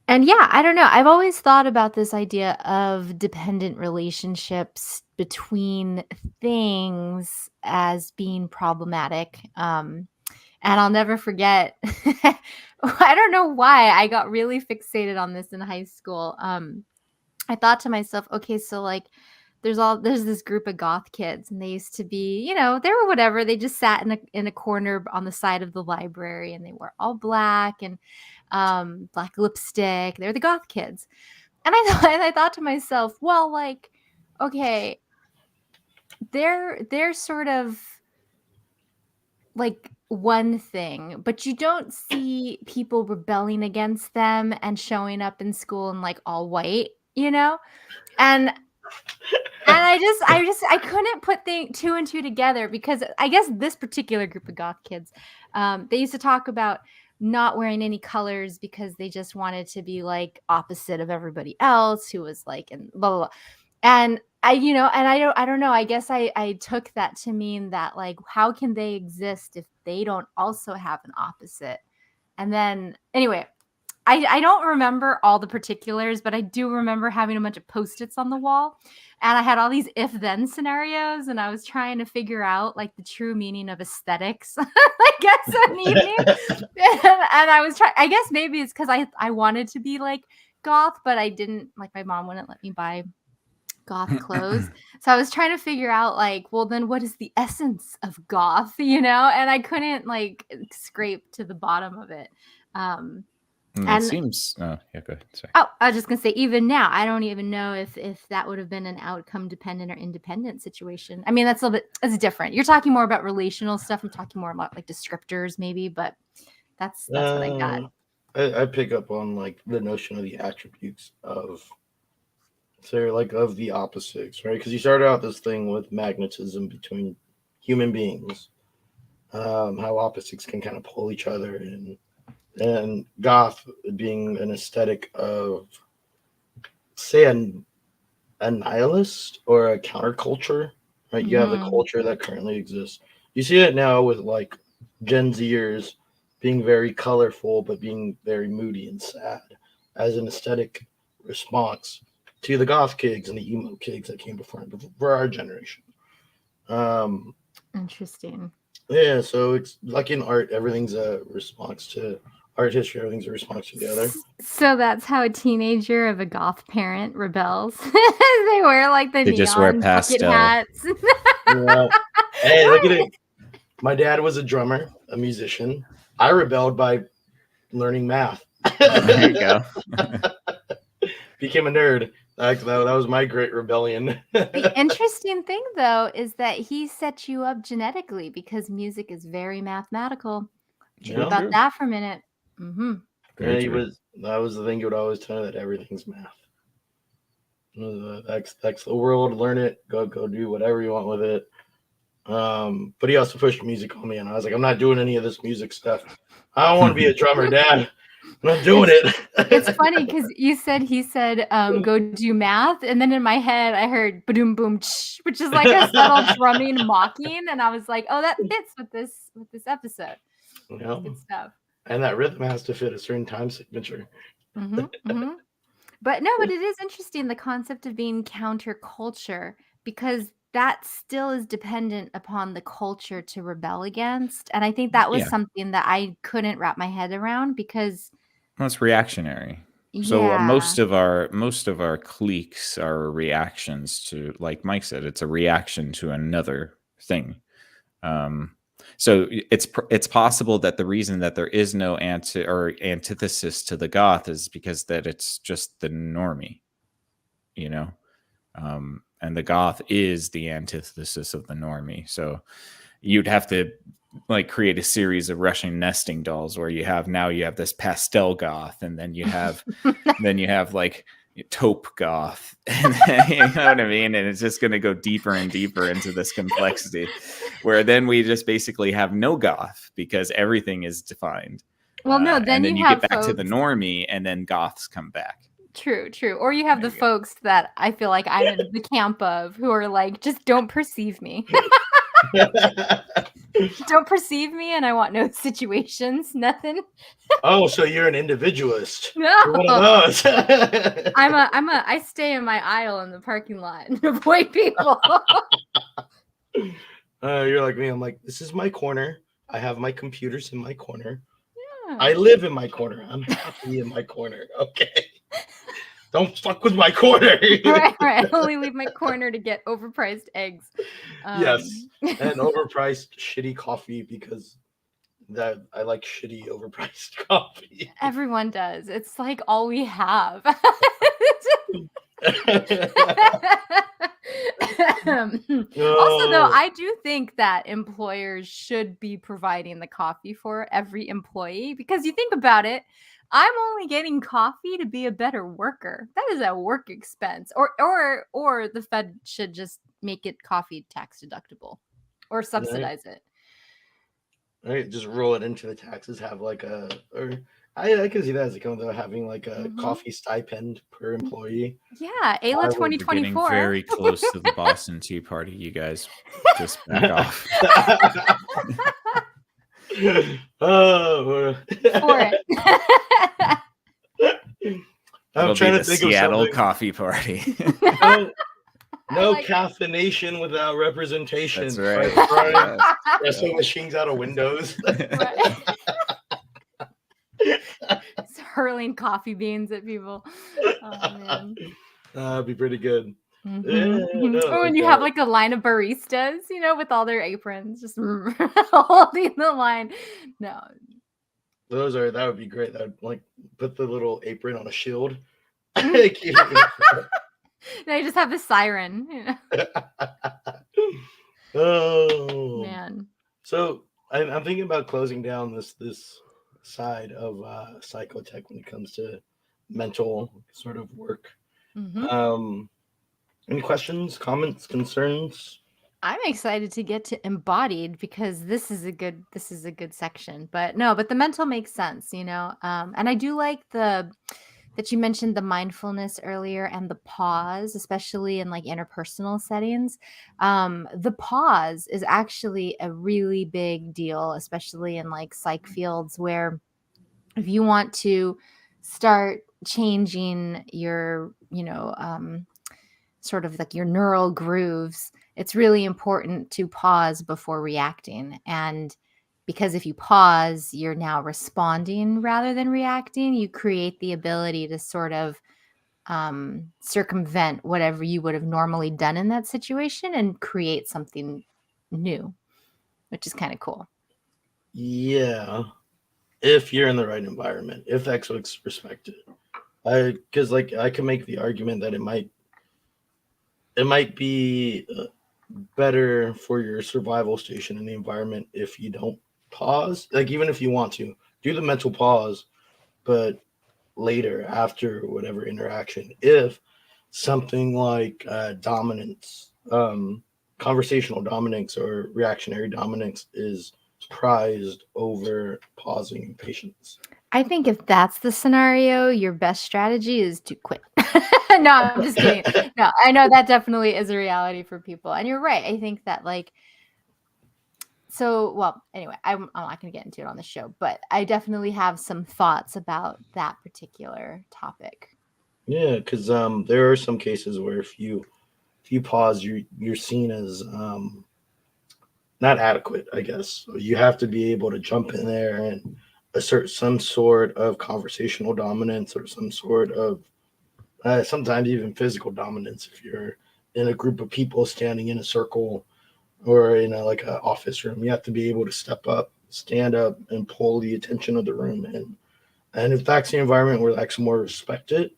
And yeah, I don't know. I've always thought about this idea of dependent relationships between things as being problematic. And I'll never forget, I don't know why I got really fixated on this in high school. I thought to myself, okay, so like there's this group of goth kids, and they used to be, you know, they were whatever. They just sat in a corner on the side of the library, and they were all black and black lipstick. They're the goth kids. And I thought to myself, well, like, okay, they're sort of like one thing, but you don't see people rebelling against them and showing up in school in like all white, you know? And I couldn't put two and two together, because I guess this particular group of goth kids, they used to talk about not wearing any colors because they just wanted to be like opposite of everybody else who was like, and blah, blah, blah. And I don't know. I guess I took that to mean that, like, how can they exist if they don't also have an opposite? And then anyway, I don't remember all the particulars, but I do remember having a bunch of Post-its on the wall, and I had all these if-then scenarios, and I was trying to figure out like the true meaning of aesthetics, I guess, an evening. And I was trying, I guess maybe it's because I wanted to be like goth, but I didn't, like, my mom wouldn't let me buy goth clothes. So I was trying to figure out, like, well, then what is the essence of goth, you know? And I couldn't like scrape to the bottom of it.
And it seems, yeah, go ahead. Sorry.
Oh, I was just gonna say, even now, I don't even know if that would have been an outcome dependent or independent situation. I mean, that's different. You're talking more about relational stuff. I'm talking more about like descriptors, maybe, but that's what I got.
I pick up on like the notion of the attributes of, so like of the opposites, right? Because you started out this thing with magnetism between human beings, how opposites can kind of pull each other in. And goth being an aesthetic of, say, a nihilist or a counterculture, right? You have the culture that currently exists. You see it now with like Gen Zers being very colorful, but being very moody and sad as an aesthetic response to the goth kids and the emo kids that came before our generation.
Interesting.
Yeah, so it's like in art, everything's a response to art history, everything's a response to the other.
So that's how a teenager of a goth parent rebels. They wear like the neon
just wear
bucket
pastel
hats.
Yeah. Hey, look at it. My dad was a drummer, a musician. I rebelled by learning math.
There you go.
Became a nerd. That was my great rebellion.
The interesting thing, though, is that he set you up genetically because music is very mathematical. Think about
True.
that for a minute. Mm-hmm.
Very
That
true.
was the thing he would always tell me, that everything's math. That's the world. Learn it. Go do whatever you want with it. But he also pushed music on me, and I was like, I'm not doing any of this music stuff. I don't want to be a drummer, Dad. I'm not doing it.
It's funny because he said, go do math. And then in my head, I heard ba-doom boom, tsh, which is like a subtle drumming mocking. And I was like, oh, that fits with this episode.
Yeah.
Good stuff.
And that rhythm has to fit a certain time signature.
Mm-hmm, mm-hmm. But it is interesting, the concept of being counterculture, because that still is dependent upon the culture to rebel against. And I think that was something that I couldn't wrap my head around because
it's reactionary. So most of our cliques are reactions to, like Mike said, it's a reaction to another thing. So it's possible that the reason that there is no antithesis to the goth is because that it's just the normie, and the goth is the antithesis of the normie. So you'd have to like create a series of Russian nesting dolls where you have this pastel goth, and then you have like taupe goth, and then, you know what I mean? And it's just going to go deeper and deeper into this complexity, where then we just basically have no goth because everything is defined.
Well, no, then
you
have
get back to the normie, and then goths come back.
True. Or you have the folks that I feel like I'm in the camp of, who are like, just don't perceive me. Don't perceive me, and I want no situations, nothing.
Oh, so you're an individualist.
No,
you're one of those.
I stay in my aisle in the parking lot and avoid people.
You're like me. I'm like, this is my corner. I have my computers in my corner.
Yeah.
I live in my corner. I'm happy in my corner. Okay. Don't fuck with my corner.
right. I only leave my corner to get overpriced eggs.
Yes, and overpriced shitty coffee, because that I like shitty overpriced coffee.
Everyone does. It's like all we have. Also, though, I do think that employers should be providing the coffee for every employee, because you think about it, I'm only getting coffee to be a better worker. That is a work expense. Or the Fed should just make it coffee tax deductible or subsidize it.
Right, just roll it into the taxes. Have like I can see that as a company having like a coffee stipend per employee.
Yeah, Ayla 2024.
Very close to the Boston Tea Party. You guys just back off.
For
it.
I'm trying to think
Seattle
of
coffee party.
No caffeination without representation.
That's right.
Wrestling machines out of windows.
It's hurling coffee beans at people. Oh man,
that'd be pretty good.
And you have like a line of baristas, with all their aprons, just holding the line. No,
that would be great. That would like put the little apron on a shield.
Now you just have the siren.
Oh
man.
So I'm thinking about closing down this side of psychotech when it comes to mental sort of work. Any questions, comments, concerns?
I'm excited to get to embodied, because this is a good section. But the mental makes sense, and I do like that you mentioned the mindfulness earlier and the pause, especially in like interpersonal settings. The pause is actually a really big deal, especially in like psych fields, where if you want to start changing your, sort of like your neural grooves, it's really important to pause before reacting. And because if you pause, you're now responding rather than reacting. You create the ability to sort of circumvent whatever you would have normally done in that situation and create something new. which is kind of cool.
Yeah, if you're in the right environment, if that's what's respected. Because like I can make the argument that it might be better for your survival station in the environment if you don't pause. Like even if you want to do the mental pause, but later after whatever interaction, if something like dominance, conversational dominance or reactionary dominance is prized over pausing and patience.
I think if that's the scenario, your best strategy is to quit. No, I'm just kidding. No, I know that definitely is a reality for people. And you're right. I think that well, anyway, I'm not going to get into it on the show, but I definitely have some thoughts about that particular topic.
Yeah, because there are some cases where if you pause, you're seen as not adequate, I guess. So you have to be able to jump in there and assert some sort of conversational dominance or some sort of sometimes even physical dominance if you're in a group of people standing in a circle or in like an office room. You have to be able to step up, stand up, and pull the attention of the room in. And if that's the environment where that's more respected,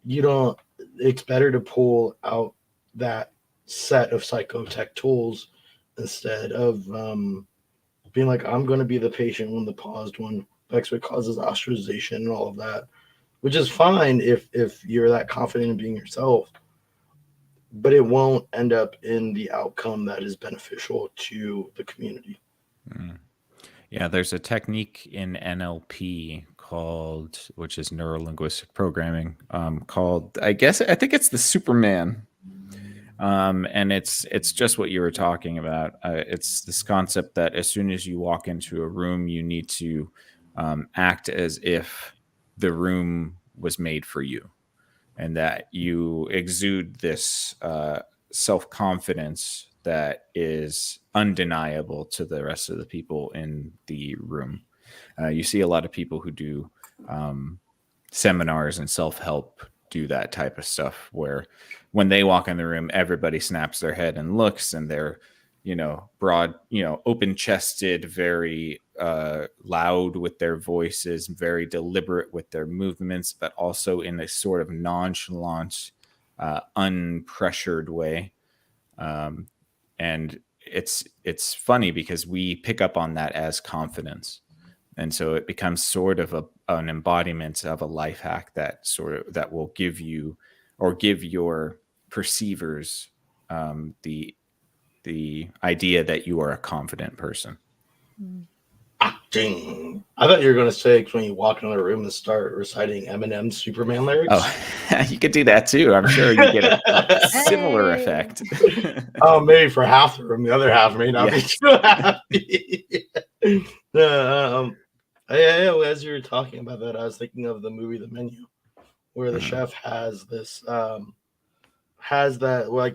it's better to pull out that set of psychotech tools instead of being like, I'm going to be the patient one, the paused one. That's what causes ostracization and all of that, which is fine if you're that confident in being yourself, but it won't end up in the outcome that is beneficial to the community.
Yeah, there's a technique in NLP which is neuro-linguistic programming, called, I think it's the Superman. And it's just what you were talking about. It's this concept that as soon as you walk into a room, you need to act as if the room was made for you, and that you exude this self-confidence that is undeniable to the rest of the people in the room. You see a lot of people who do seminars and self-help do that type of stuff, where when they walk in the room, everybody snaps their head and looks, and they're, broad, open-chested, very loud with their voices, very deliberate with their movements, but also in a sort of nonchalant, unpressured way. And it's funny because we pick up on that as confidence. And so it becomes sort of an embodiment of a life hack that will give you, or give your perceivers, the idea that you are a confident person.
Acting. I thought you were going to say when you walk into a room and start reciting Eminem's Superman lyrics.
Oh, you could do that too. I'm sure you get a similar effect.
Oh, maybe for half the room. The other half may not be too happy. As you were talking about that, I was thinking of the movie The Menu, where the chef has this, like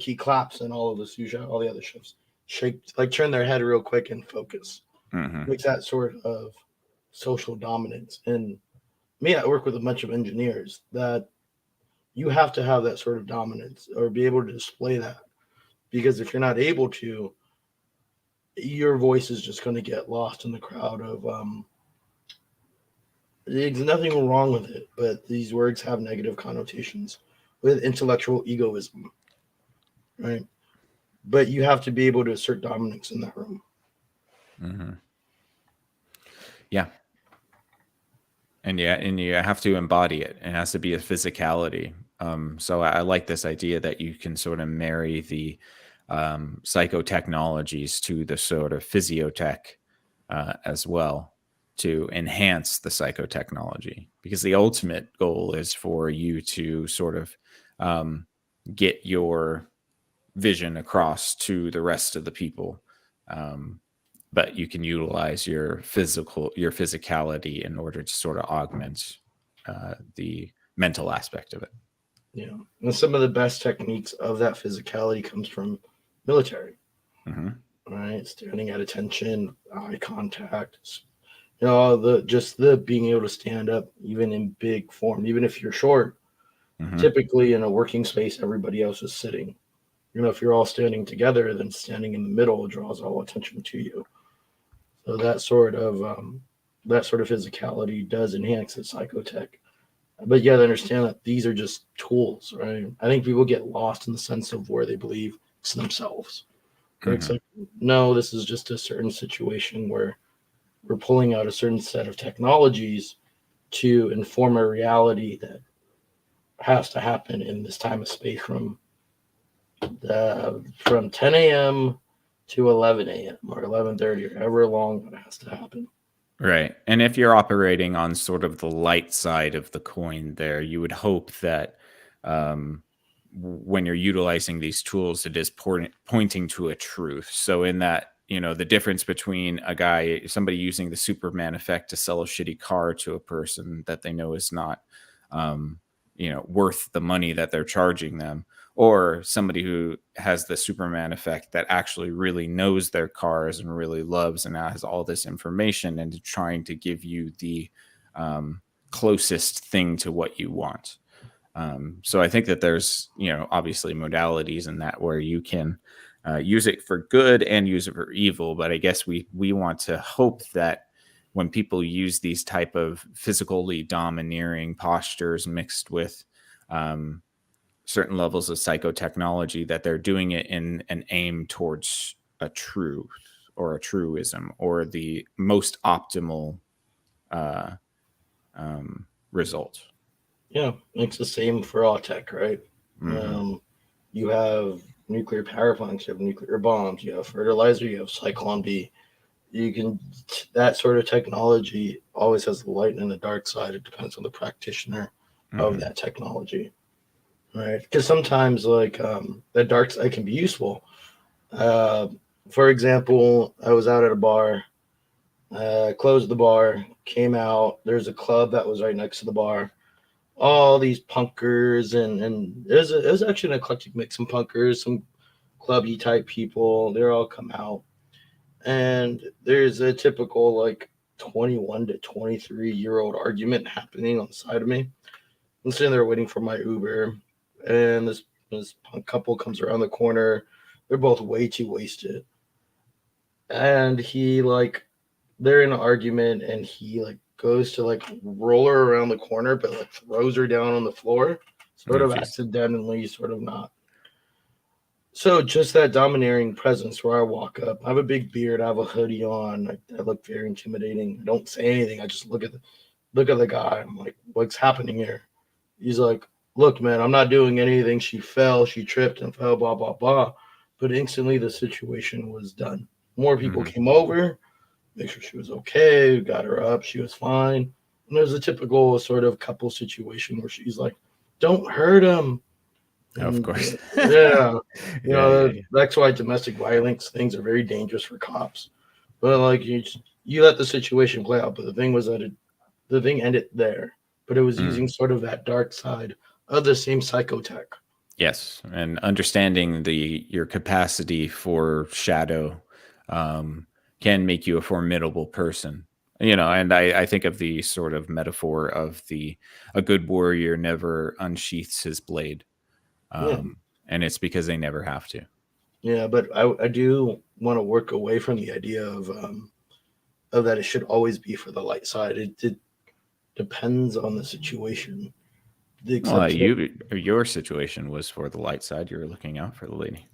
he claps and all of the sous chef, all the other chefs turn their head real quick and focus. Makes that sort of social dominance. And me, I work with a bunch of engineers that you have to have that sort of dominance or be able to display that, because if you're not able to, your voice is just going to get lost in the crowd of there's nothing wrong with it, but these words have negative connotations with intellectual egoism, right? But you have to be able to assert dominance in that room.
Yeah. And you have to embody it. It has to be a physicality. So I like this idea that you can sort of marry the psychotechnologies to the sort of physiotech as well, to enhance the psychotechnology, because the ultimate goal is for you to sort of get your vision across to the rest of the people. But you can utilize your physicality in order to sort of augment the mental aspect of it.
Yeah. And some of the best techniques of that physicality comes from military, right? Standing at attention, eye contact, the being able to stand up even in big form, even if you're short. Typically in a working space, everybody else is sitting. if you're all standing together, then standing in the middle draws all attention to you. So that sort of physicality does enhance the psychotech. But you got to understand that these are just tools, right? I think people get lost in the sense of where they believe it's themselves. It's like, no, this is just a certain situation where we're pulling out a certain set of technologies to inform a reality that has to happen in this time of space from 10 a.m. to 11 a.m. or 11:30 or however long it has to happen.
Right. And if you're operating on sort of the light side of the coin there, you would hope that when you're utilizing these tools, it is pointing to a truth. So in that, the difference between somebody using the Superman effect to sell a shitty car to a person that they know is not, worth the money that they're charging them, or somebody who has the Superman effect that actually really knows their cars and really loves and has all this information and trying to give you the closest thing to what you want. So I think that there's, obviously modalities in that where you can use it for good and use it for evil. But I guess we want to hope that when people use these type of physically domineering postures mixed with certain levels of psychotechnology, that they're doing it in an aim towards a truth or a truism or the most optimal result.
Yeah, it's the same for all tech, right? You have nuclear power plants, you have nuclear bombs, you have fertilizer, you have Cyclone B. That sort of technology always has the light and the dark side. It depends on the practitioner of that technology, right? Because sometimes the dark side can be useful. For example, I was out at a bar, closed the bar, came out. There's a club that was right next to the bar. All these punkers and it was actually an eclectic mix, some punkers, some clubby type people. They're all come out, and there's a typical 21 to 23-year-old argument happening on the side of me. I'm sitting there waiting for my Uber, and this punk couple comes around the corner. They're both way too wasted, and they're in an argument, and he goes to roll her around the corner, but throws her down on the floor, sort of accidentally, sort of not. So just that domineering presence where I walk up. I have a big beard. I have a hoodie on. I look very intimidating. I don't say anything. I just look at the guy. I'm like, what's happening here? He's like, look, man, I'm not doing anything. She fell. She tripped and fell, blah, blah, blah. But instantly the situation was done. More people came over, make sure she was okay, got her up. She was fine. And there's a typical sort of couple situation where she's like, don't hurt him.
Of course.
Yeah. That's why domestic violence things are very dangerous for cops. But you let the situation play out. But the thing was that the thing ended there. But it was using sort of that dark side of the same psychotech.
Yes. And understanding your capacity for shadow can make you a formidable person. And I think of the sort of metaphor of a good warrior never unsheaths his blade. And it's because they never have to.
Yeah, but I do want to work away from the idea of that it should always be for the light side. It depends on the situation.
Your situation was for the light side. You were looking out for the lady.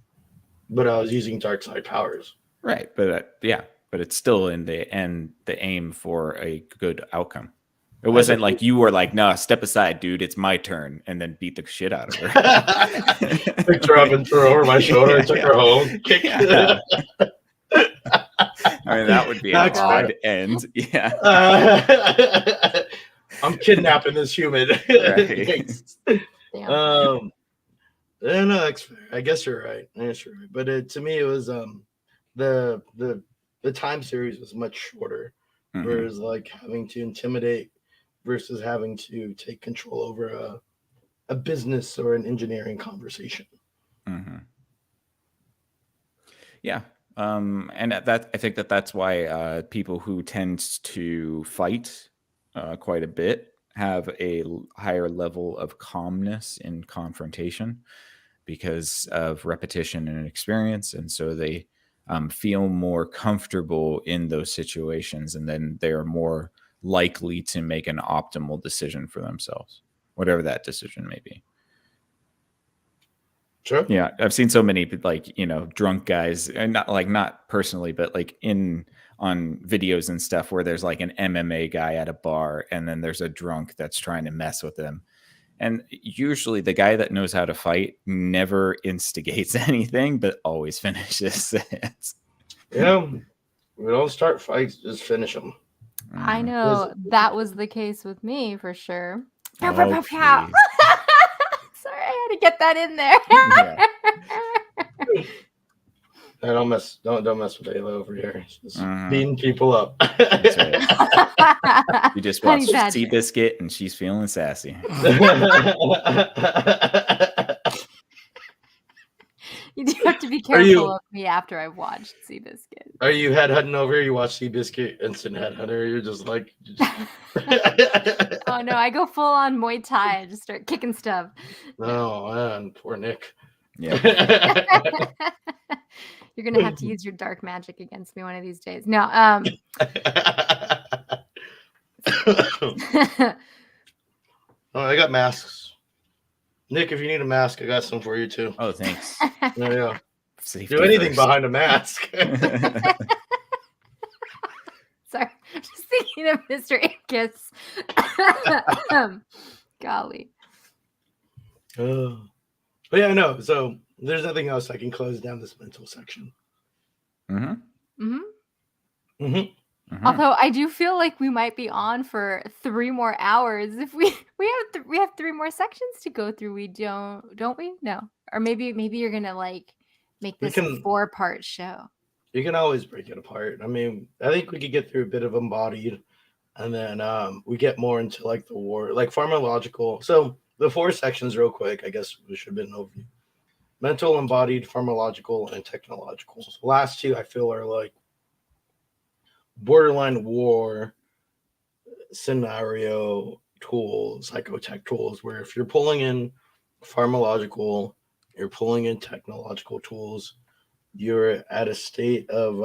But I was using dark side powers.
Right, but but it's still in the end the aim for a good outcome. It wasn't like you were like, "No, step aside, dude. It's my turn," and then beat the shit out of her.
Picked her up and threw her over my shoulder and took her home.
Yeah. I mean, that would be an odd end. Yeah.
I'm kidnapping this human.
Right.
No, that's fair. I guess you're right. But to me, it was the time series was much shorter. Whereas having to intimidate versus having to take control over a business or an engineering conversation.
Yeah. And I think that's why people who tend to fight quite a bit have a higher level of calmness in confrontation. because of repetition and experience. And so they feel more comfortable in those situations, and then they are more likely to make an optimal decision for themselves, whatever that decision may be.
Sure.
Yeah, I've seen so many like, you know, drunk guys, and not personally, but like on videos and stuff where there's like an MMA guy at a bar, and then there's a drunk that's trying to mess with him. And usually the guy that knows how to fight never instigates anything, but always finishes it.
Yeah, we don't start fights, just finish them.
I know that was the case with me for sure. Pow,
Oh,
pow, pow, pow. Sorry, I had to get that in there.
Yeah. Don't mess with Ayla over here. She's just beating people up.
That's right. You just watched Seabiscuit and she's feeling sassy.
You do have to be careful of me after I've watched Seabiscuit.
Are you headhunting over here? You watch Seabiscuit, instant headhunter. You're just like...
Oh, no, I go full on Muay Thai and just start kicking stuff.
Oh, man, poor Nick.
Yeah.
You're going to have to use your dark magic against me one of these days. No.
Oh, I got masks. Nick, if you need a mask, I got some for you too.
Oh, thanks.
Yeah.
Safety
do anything
first.
behind a mask.
Sorry, just thinking of Mr. Ickes. Golly.
But yeah, no. So there's nothing else. I can close down this mental section.
Although I do feel like we might be on for 3 more hours if we have 3 more sections to go through. We don't we? No. Or maybe you're gonna like make this a 4-part show. You
can always break it apart. I mean, I think we could get through a bit of embodied, and then we get more into like the war, like pharmacological. So the 4 sections, real quick. I guess we should have been an overview. Mental, embodied, pharmacological, and technological. So the last 2 I feel are like borderline war scenario tools, psychotech tools, where if you're pulling in pharmacological, you're pulling in technological tools, you're at a state of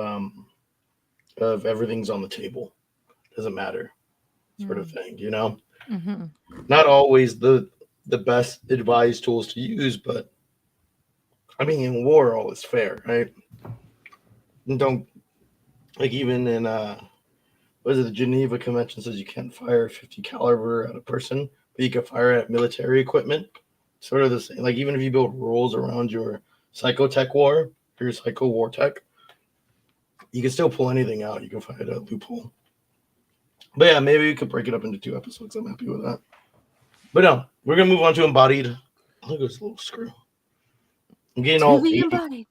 everything's on the table. Doesn't matter, sort of thing, you know? Not always the best advised tools to use, but I mean, in war, all is fair, right? And don't, like, even in what is it, the Geneva Convention says you can't fire 50 caliber at a person, but you can fire at military equipment. Sort of the same. Like, even if you build rules around your psychotech war, your psycho war tech, you can still pull anything out. You can find a loophole. But yeah, maybe we could break it up into 2 episodes. I'm happy with that. But no, we're gonna move on to embodied. Look at this little screw. I'm getting all embodied.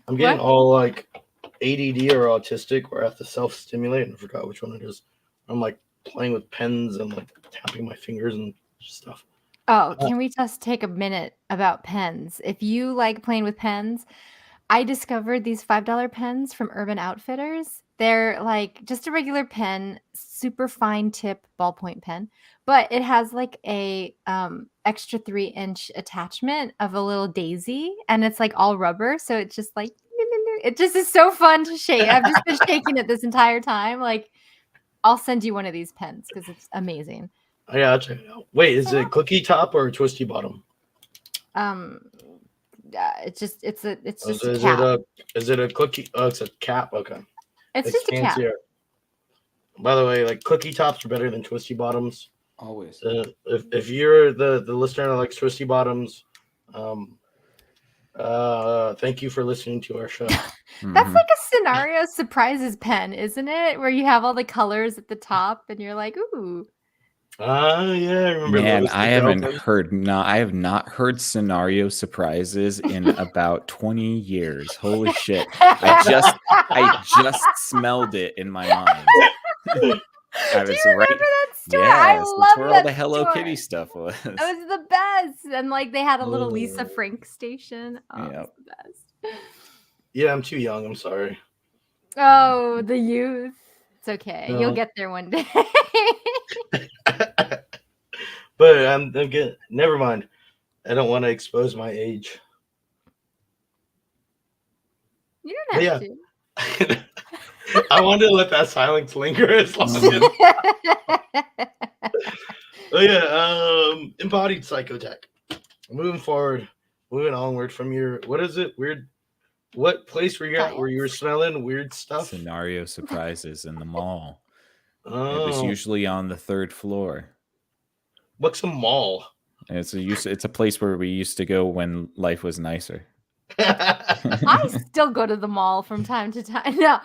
I'm getting all like ADD or autistic, where I have to self-stimulate, and I forgot which one it is. I'm like playing with pens and like tapping my fingers and stuff.
Oh, can we just take a minute about pens? If you like playing with pens, I discovered these $5 pens from Urban Outfitters. They're like just a regular pen, super fine tip ballpoint pen, but it has like a extra 3-inch attachment of a little daisy, and it's like all rubber, so it's just like it just is so fun to shake. I've just been shaking it this entire time. Like, I'll send you one of these pens because it's amazing.
Oh, yeah, I'll check it out. Wait, is it cookie top or twisty bottom?
It's just a cap.
Is it a cookie? Oh, it's a cap. Okay.
It's just fancier.
A cap. By the way, like, cookie tops are better than twisty bottoms.
Always.
If you're the listener that likes twisty bottoms, thank you for listening to our show.
That's like a scenario surprises pen, isn't it? Where you have all the colors at the top and you're like, ooh.
Yeah, I remember.
Man, I have not heard scenario surprises in about 20 years. Holy shit. I just smelled it in my mind.
Do you remember that store?
Yes,
I love
that's where all the
that
Hello
store.
Kitty stuff was.
It was the best. And like they had a little Lisa Frank station. Oh, it was the best.
Yeah, I'm too young. I'm sorry.
Oh, the youth. It's okay. No. You'll get there one day.
But I'm good. Never mind. I don't want to expose my age.
You don't have to.
I wanted to let that silence linger as long as embodied psychotech. Moving forward, moving onward from your what place were you at where you were smelling weird stuff?
Scenario surprises in the mall.
Oh.
It was usually on the 3rd floor.
What's a mall?
It's a place where we used to go when life was nicer.
I still go to the mall from time to time. No,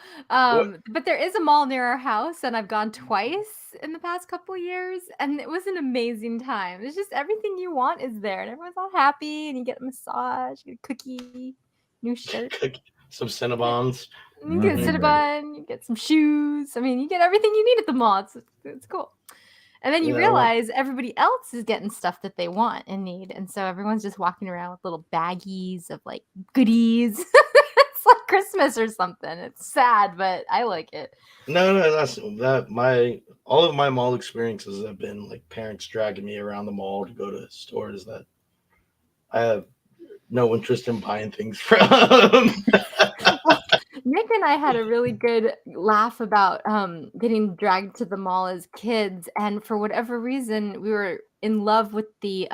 but there is a mall near our house, and I've gone twice in the past couple of years, and it was an amazing time. It's just everything you want is there, and everyone's all happy, and you get a massage, you get a cookie, new shirt,
some Cinnabons.
You get a Cinnabon, you get some shoes. I mean, you get everything you need at the mall. It's cool. And then you realize everybody else is getting stuff that they want and need. And so everyone's just walking around with little baggies of like goodies. It's like Christmas or something. It's sad, but I like it.
No, all of my mall experiences have been like parents dragging me around the mall to go to stores that I have no interest in buying things from.
Nick and I had a really good laugh about getting dragged to the mall as kids, and for whatever reason, we were in love with the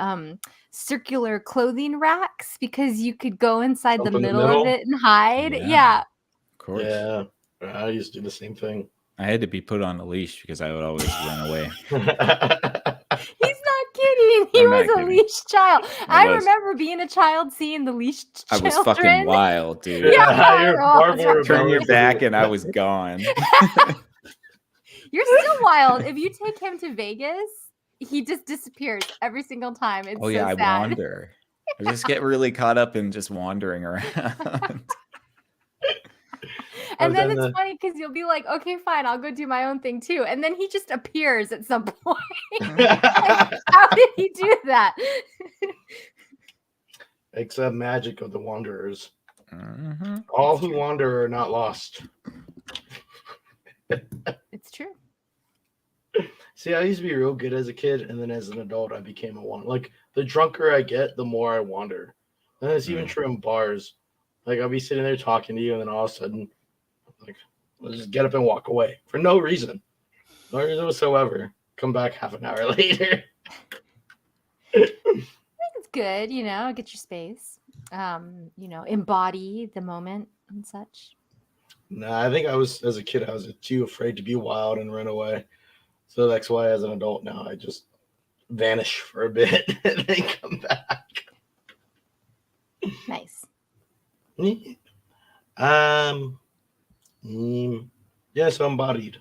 circular clothing racks because you could go inside the middle of it and hide. Yeah.
Of course.
Yeah, I used to do the same thing.
I had to be put on a leash because I would always run away.
He's not kidding. He was a leash child. I remember being a child seeing the leash children.
I was fucking wild, dude.
Yeah,
turn your back and I was gone.
You're still wild. If you take him to Vegas, he just disappears every single time. It's
I
sad.
wander. I just get really caught up in just wandering around.
And then it's funny because you'll be like, okay, fine, I'll go do my own thing too. And then he just appears at some point. How did he do that?
It's the magic of the wanderers.
Mm-hmm.
All who wander are not lost.
It's true.
See, I used to be real good as a kid, and then as an adult, I became a wanderer. Like, the drunker I get, the more I wander. And it's even true in bars. Like, I'll be sitting there talking to you, and then all of a sudden, like, I'll just get up and walk away for no reason. No reason whatsoever. Come back half an hour later.
I think it's good, get your space. Embody the moment and such.
Nah, I think as a kid, I was too afraid to be wild and run away. So that's why as an adult now, I just vanish for a bit and then come back.
Nice.
So embodied.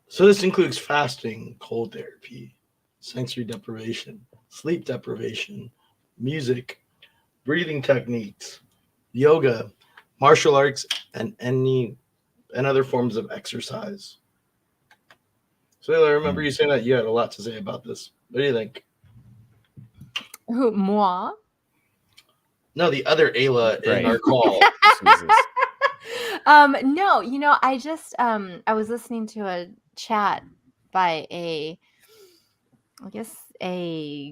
So this includes fasting, cold therapy, sensory deprivation, sleep deprivation, music, breathing techniques, yoga, martial arts, and other forms of exercise. So I remember you saying that you had a lot to say about this. What do you think?
Who, moi?
No, the other Ayla in our call.
No, I just I was listening to a chat by a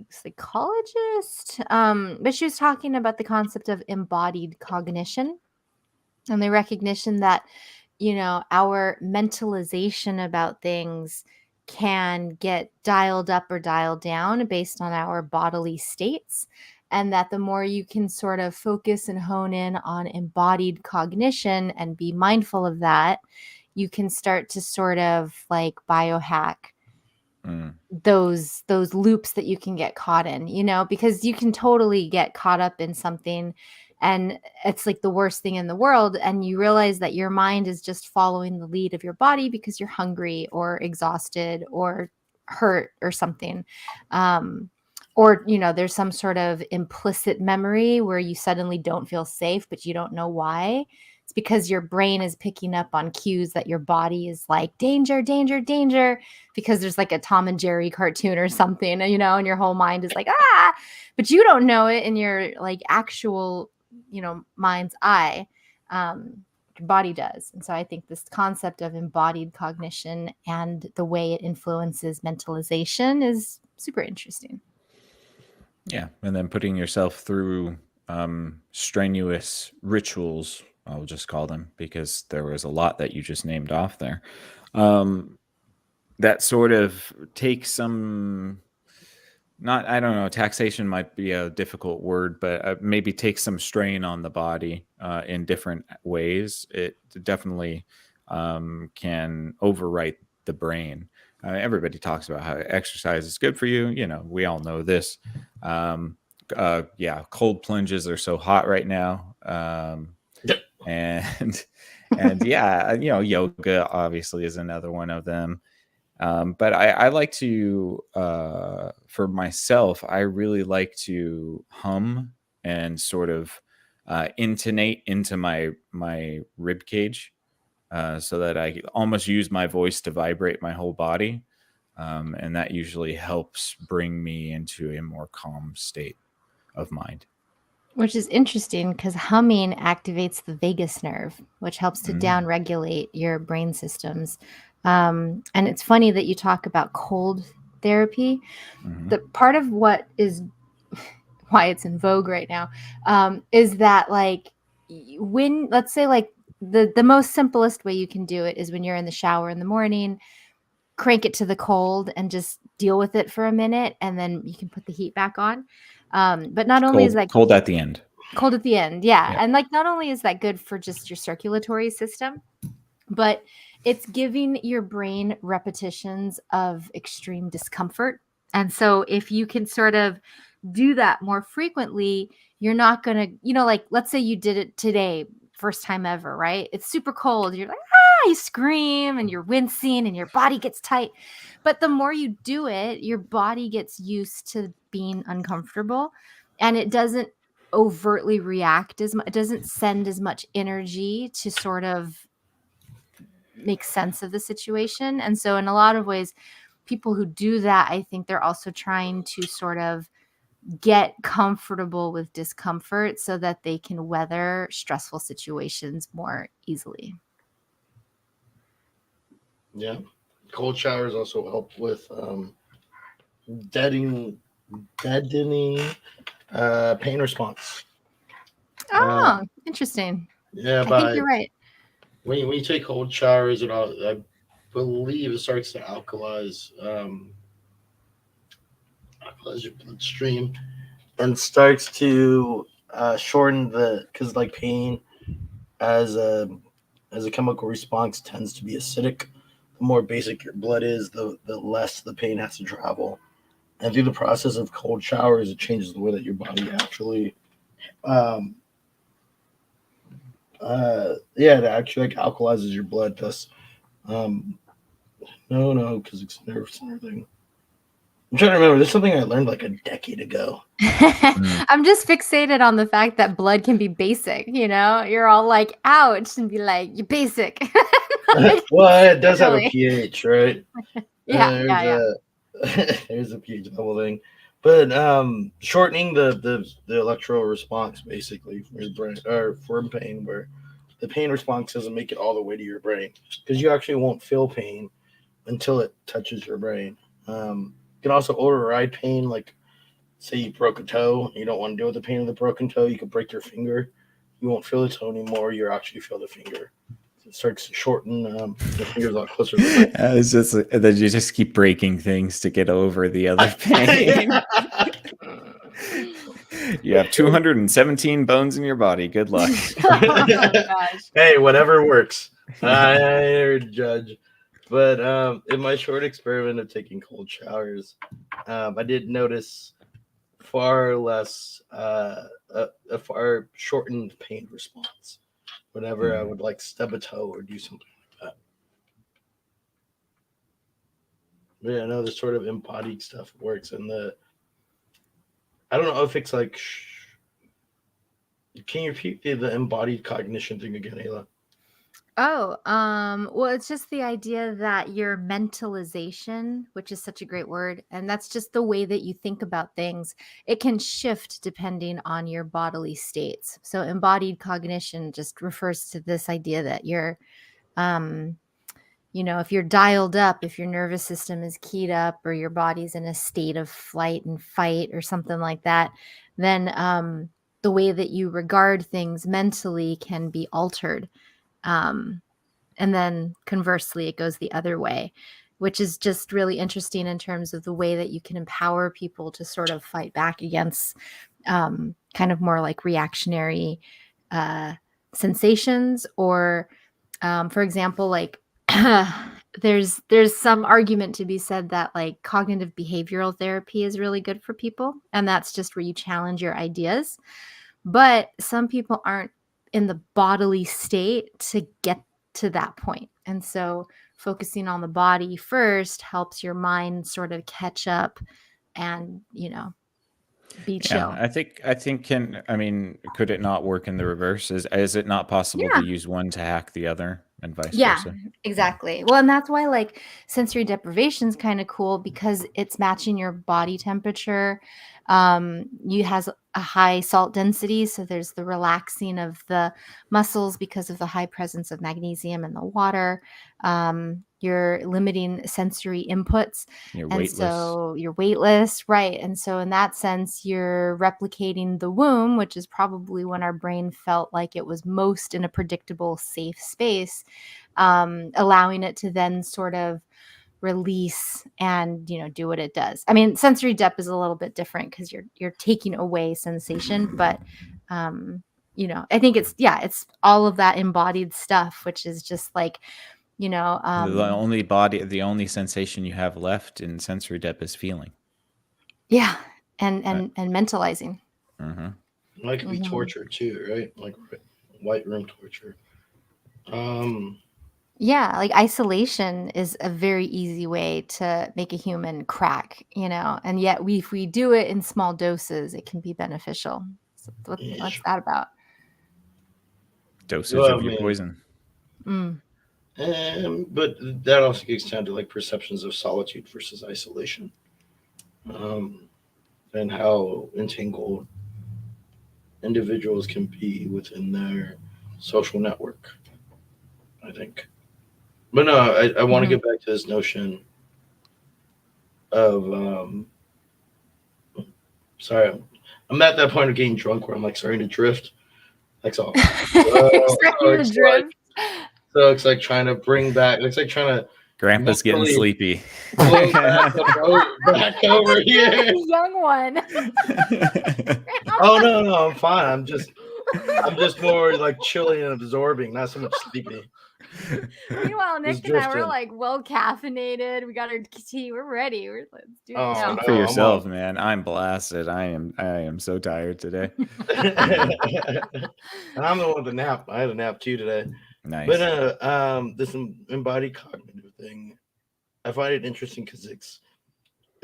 psychologist, but she was talking about the concept of embodied cognition and the recognition that our mentalization about things can get dialed up or dialed down based on our bodily states, and that the more you can sort of focus and hone in on embodied cognition and be mindful of that, you can start to sort of like biohack those loops that you can get caught in, because you can totally get caught up in something and it's like the worst thing in the world, and you realize that your mind is just following the lead of your body because you're hungry or exhausted or hurt or something. Or, there's some sort of implicit memory where you suddenly don't feel safe, but you don't know why. It's because your brain is picking up on cues that your body is like, danger, danger, danger, because there's like a Tom and Jerry cartoon or something, and your whole mind is like, ah, but you don't know it in your like actual, mind's eye. Your body does. And so I think this concept of embodied cognition and the way it influences mentalization is super interesting.
Yeah, and then putting yourself through strenuous rituals I'll just call them, because there was a lot that you just named off there. That sort of takes some, I don't know, taxation might be a difficult word, but maybe take some strain on the body in different ways. It definitely can overwrite the brain. Everybody talks about how exercise is good for you. We all know this. Cold plunges are so hot right now. And yeah, yoga obviously is another one of them. But I like to, for myself, I really like to hum and sort of intonate into my rib cage, so that I almost use my voice to vibrate my whole body. And that usually helps bring me into a more calm state of mind.
Which is interesting because humming activates the vagus nerve, which helps to downregulate your brain systems. And it's funny that you talk about cold therapy. The part of what is why it's in vogue right now is that, like, when, let's say, like, the most simplest way you can do it is when you're in the shower in the morning, crank it to the cold and just deal with it for a minute, and then you can put the heat back on. But not only is that
cold at the end.
Cold at the end, yeah. And like, not only is that good for just your circulatory system, but it's giving your brain repetitions of extreme discomfort. And so if you can sort of do that more frequently, you're not going to, like, let's say you did it today, first time ever, right? It's super cold. You're like, you scream and you're wincing and your body gets tight. But the more you do it, your body gets used to being uncomfortable, and it doesn't overtly react as much. It doesn't send as much energy to sort of make sense of the situation. And so in a lot of ways, people who do that, I think they're also trying to sort of get comfortable with discomfort so that they can weather stressful situations more easily.
Yeah. Cold showers also help with deadening pain response.
Oh, interesting.
Yeah,
I think you're right.
When you take cold showers, I believe it starts to alkalize your bloodstream and starts to shorten because like pain as a chemical response tends to be acidic. The more basic your blood is, the less the pain has to travel. And through the process of cold showers, it changes the way that your body actually, it actually like alkalizes your blood. Thus, because it's a nerve center thing. I'm trying to remember. There's something I learned like a decade ago.
I'm just fixated on the fact that blood can be basic. You're all like, ouch, and be like, you're basic.
Well, it does have a pH, right?
Yeah.
There's a pH level thing, but shortening the electrical response basically for your brain or for pain, where the pain response doesn't make it all the way to your brain, because you actually won't feel pain until it touches your brain. You can also override pain, like say you broke a toe, you don't want to deal with the pain of the broken toe. You could break your finger, you won't feel the toe anymore. You actually feel the finger. It starts to shorten the fingers a lot closer to the brain.
It's just that you just keep breaking things to get over the other pain. You have 217 bones in your body. Good luck.
Oh, gosh.
Hey, whatever works. I judge. But in my short experiment of taking cold showers, I did notice far less, a far shortened pain response whenever I would like stub a toe or do something like that. But yeah, no, this sort of embodied stuff works. And I don't know if it's like, can you repeat the embodied cognition thing again, Ayla?
Oh, well, it's just the idea that your mentalization, which is such a great word, and that's just the way that you think about things, it can shift depending on your bodily states. So embodied cognition just refers to this idea that you're, if you're dialed up, if your nervous system is keyed up, or your body's in a state of flight and fight or something like that, then the way that you regard things mentally can be altered. And then conversely, it goes the other way, which is just really interesting in terms of the way that you can empower people to sort of fight back against kind of more like reactionary sensations, or for example, like there's some argument to be said that like cognitive behavioral therapy is really good for people, and that's just where you challenge your ideas. But some people aren't in the bodily state to get to that point. And so focusing on the body first helps your mind sort of catch up and, be chill.
I think could it not work in the reverse? Is it not possible
Yeah.
to use one to hack the other and vice
Yeah,
versa?
exactly. Well, and that's why like sensory deprivation is kind of cool, because it's matching your body temperature. You has a high salt density, so there's the relaxing of the muscles because of the high presence of magnesium in the water. You're limiting sensory inputs,
You're
and
weightless.
so you're weightless, right? And so in that sense, you're replicating the womb, which is probably when our brain felt like it was most in a predictable, safe space, allowing it to then sort of release and do what it does. I mean, sensory dep is a little bit different because you're taking away sensation, but I think it's all of that embodied stuff, which is just like
the only sensation you have left in sensory dep is feeling.
Yeah, and mentalizing.
Mm-hmm.
That could be torture too, right? Like white room torture.
Yeah, like isolation is a very easy way to make a human crack, and yet if we do it in small doses, it can be beneficial. So what's that about?
Dosage of your poison.
But that also gets down to like perceptions of solitude versus isolation, and how entangled individuals can be within their social network, I think. But no, I want to get back to this notion of sorry, I'm at that point of getting drunk where I'm like starting to drift. That's all. So it's like trying to bring back. It's like trying to.
Grandpa's getting sleepy.
Back over here.
Young one.
Oh no, I'm fine. I'm just more like chilling and absorbing, not so much sleepy.
Meanwhile, Nick and I were like well caffeinated. We got our tea. We're ready. Let's do it.
Speak for yourself, man. I'm blasted. I am so tired today.
And I'm the one with the nap. I had a nap too today.
Nice.
But this embodied cognitive thing, I find it interesting because it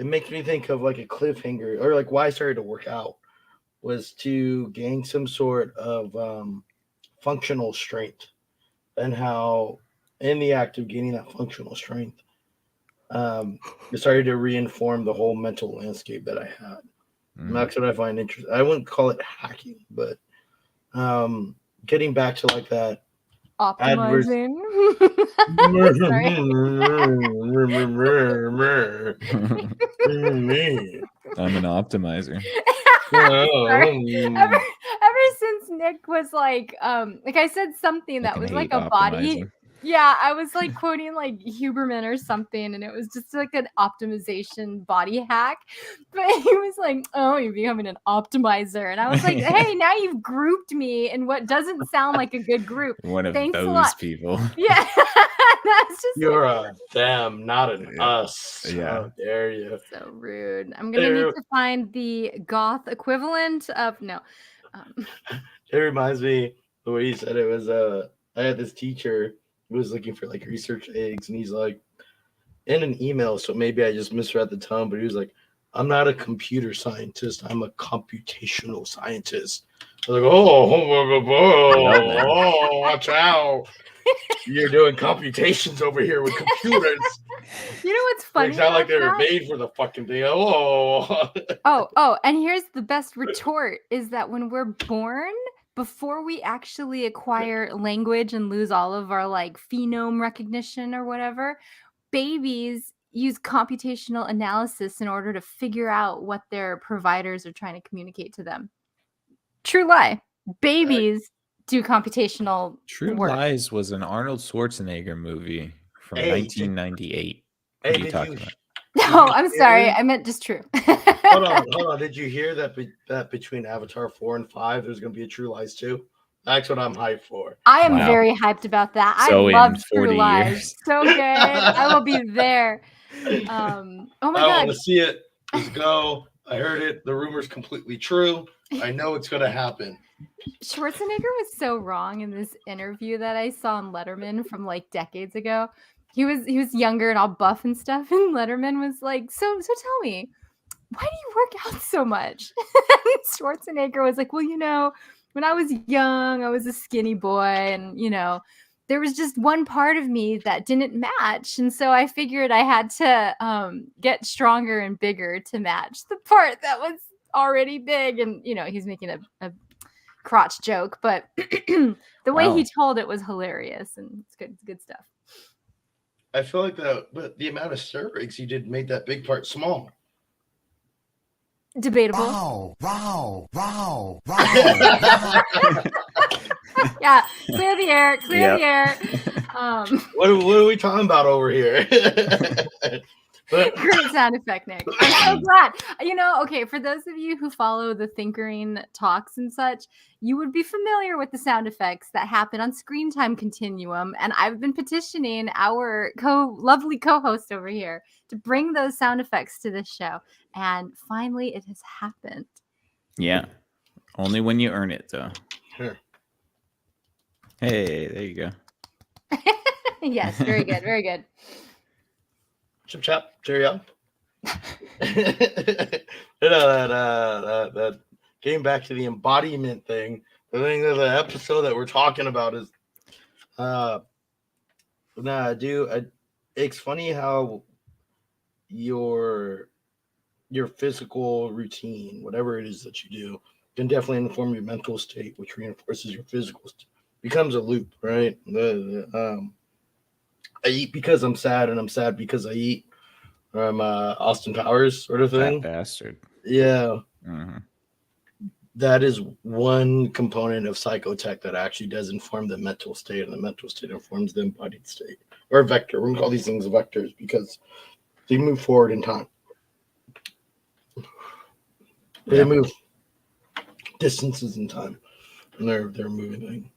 makes me think of like a cliffhanger, or like why I started to work out was to gain some sort of functional strength, and how in the act of gaining that functional strength, it started to reinform the whole mental landscape that I had. And that's what I find interesting. I wouldn't call it hacking, but getting back to like that
optimizing.
I'm an optimizer.
Ever since Nick was like I said something that was like a body. Yeah, I was like quoting like Huberman or something, and it was just like an optimization body hack. But he was like, "Oh, you're becoming an optimizer," and I was like, "Hey, now you've grouped me in what doesn't sound like a good group."
One of
Thanks
those people.
Yeah, that's just
you're a them, not an us.
Yeah.
How dare you?
So rude. I'm gonna need to find the goth equivalent of no.
It reminds me the way you said it was. I had this teacher who was looking for like research eggs, and he's like in an email. So maybe I just misread the tone, but he was like, "I'm not a computer scientist. I'm a computational scientist." I was like, "Oh, watch out! You're doing computations over here with computers."
You know what's funny?
It's not like they were made for the fucking thing.
Oh, and here's the best retort is that when we're born, before we actually acquire language and lose all of our like phenome recognition or whatever, babies use computational analysis in order to figure out what their providers are trying to communicate to them. True lie. Babies do computational
True
work.
Lies was an Arnold Schwarzenegger movie from
Hey,
1998.
Hey,
What are you
did
talking
you?
about?
No, I'm sorry.
hear-
I meant just true.
Hold on. Did you hear that between Avatar 4 and 5, there's going to be a True Lies 2? That's what I'm hyped for.
I am
Wow.
very hyped about that.
So
I
in
love
40
True Lies.
years.
So good. I will be there. Oh my
I
god.
want to see it. Let's go. I heard it. The rumor's completely true. I know it's going to happen.
Schwarzenegger was so wrong in this interview that I saw on Letterman from like decades ago. He was younger and all buff and stuff, and Letterman was like, so tell me, why do you work out so much? And Schwarzenegger was like, well, when I was young, I was a skinny boy, and there was just one part of me that didn't match, and so I figured I had to get stronger and bigger to match the part that was already big. And he's making a crotch joke, but the way he told it was hilarious, and it's good stuff.
I feel like the amount of steroids you did made that big part small.
Debatable.
Wow.
Yeah, clear the air.
Yep.
The air.
What are we talking about over here?
Great sound effect, Nick. I'm so glad. Okay, for those of you who follow the Thinkering talks and such, you would be familiar with the sound effects that happen on Screen Time Continuum, and I've been petitioning our lovely co-host over here to bring those sound effects to this show, and finally it has happened.
Yeah. Only when you earn it, though.
Here.
Hey, there you go.
Yes, very good, very good.
Chip chap, cheerio. That getting back to the embodiment thing. The thing of the episode that we're talking about is, it's funny how your physical routine, whatever it is that you do, can definitely inform your mental state, which reinforces your physical state. Becomes a loop, right? I eat because I'm sad, and I'm sad because I eat. I'm Austin Powers sort of thing.
Fat bastard.
Yeah.
Mm-hmm.
That is one component of psychotech that actually does inform the mental state, and the mental state informs the embodied state, or a vector. We're going to call these things vectors because they move forward in time. They move distances in time, and they're a moving thing.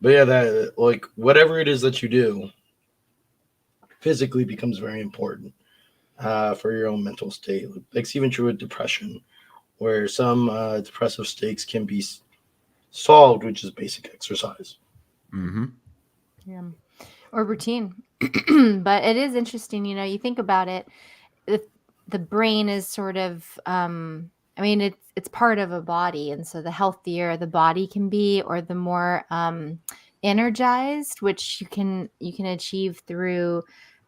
But yeah, that like whatever it is that you do physically becomes very important for your own mental state. It's even true with depression, where some depressive states can be solved, which is basic exercise.
Mm-hmm.
Yeah, or routine. But it is interesting, you think about it. The brain is sort of, it's part of a body, and so the healthier the body can be, or the more energized, which you can achieve through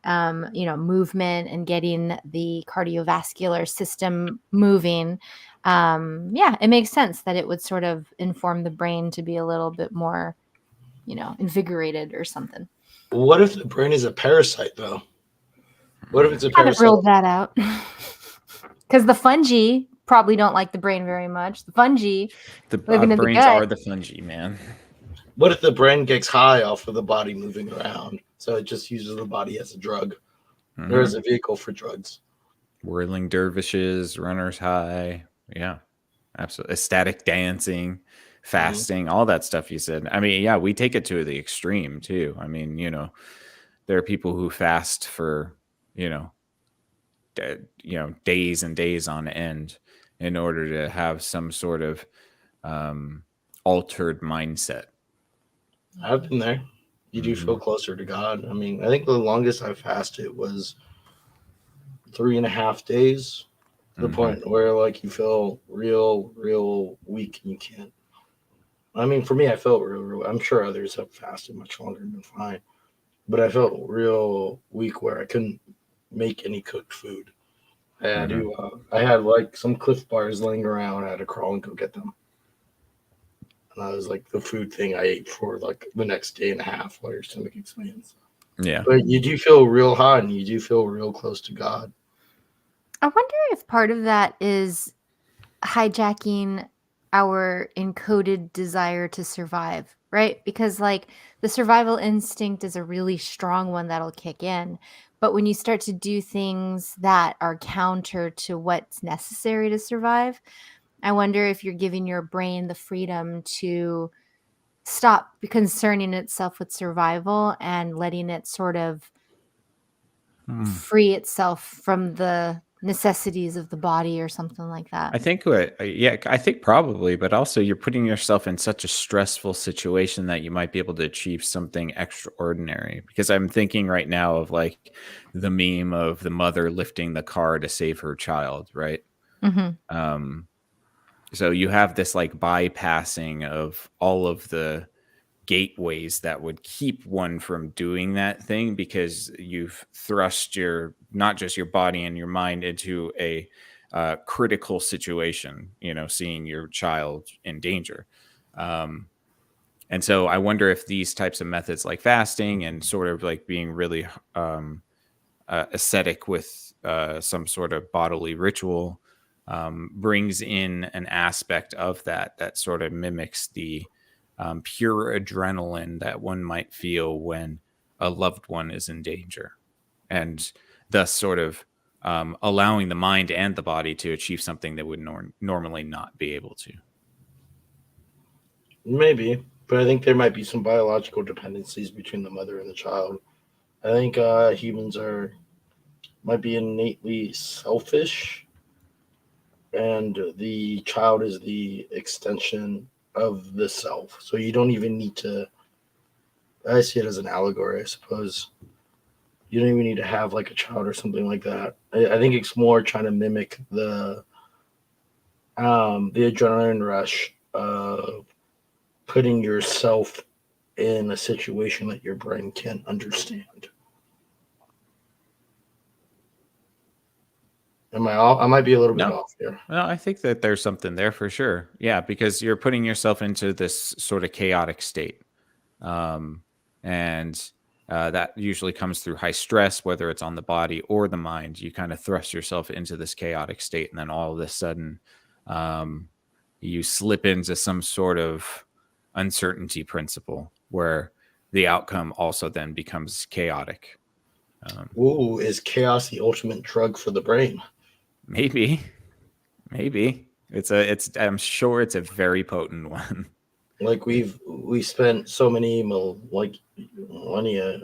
movement and getting the cardiovascular system moving. It makes sense that it would sort of inform the brain to be a little bit more, invigorated or something.
What if the brain is a parasite, though? What if it's a
I haven't
parasite?
ruled that out. Because the fungi probably don't like the brain very much. The fungi live in the
brains
gut.
are the fungi, man.
What if the brain gets high off of the body moving around? So it just uses the body as a drug, or as a vehicle for drugs.
Whirling dervishes, runner's high. Yeah, absolutely. Ecstatic dancing, fasting, all that stuff you said. We take it to the extreme too. There are people who fast for, days and days on end in order to have some sort of altered mindset.
I've been there. You do feel closer to God. I think the longest I fasted was 3.5 days, to the point where like you feel real weak and you can't. For me, I felt real. I'm sure others have fasted much longer and been fine, but I felt real weak where I couldn't make any cooked food. I had I had like some Cliff Bars laying around. I had to crawl and go get them. And that was like the food thing I ate for like the next day and a half while your stomach expands.
Yeah.
But you do feel real hot, and you do feel real close to God.
I wonder if part of that is hijacking our encoded desire to survive, right? Because like the survival instinct is a really strong one that'll kick in. But when you start to do things that are counter to what's necessary to survive, I wonder if you're giving your brain the freedom to stop concerning itself with survival and letting it sort of free itself from the necessities of the body or something like that.
I think I think probably, but also you're putting yourself in such a stressful situation that you might be able to achieve something extraordinary. Because I'm thinking right now of like the meme of the mother lifting the car to save her child, right? Um, so you have this like bypassing of all of the gateways that would keep one from doing that thing, because you've thrust not just your body and your mind into a critical situation, seeing your child in danger. And so I wonder if these types of methods like fasting and sort of like being really ascetic with some sort of bodily ritual brings in an aspect of that sort of mimics the pure adrenaline that one might feel when a loved one is in danger, and thus sort of allowing the mind and the body to achieve something that would normally not be able to.
Maybe, but I think there might be some biological dependencies between the mother and the child. I think humans might be innately selfish, and the child is the extension of the self. So you don't even need to. I see it as an allegory, I suppose. You don't even need to have like a child or something like that. I think it's more trying to mimic the adrenaline rush of putting yourself in a situation that your brain can't understand. I might be a little bit off here.
Well, I think that there's something there for sure. Yeah, because you're putting yourself into this sort of chaotic state. And that usually comes through high stress, whether it's on the body or the mind. You kind of thrust yourself into this chaotic state, and then all of a sudden you slip into some sort of uncertainty principle where the outcome also then becomes chaotic.
Ooh, is chaos the ultimate drug for the brain?
Maybe I'm sure it's a very potent one.
Like we spent so many millennia,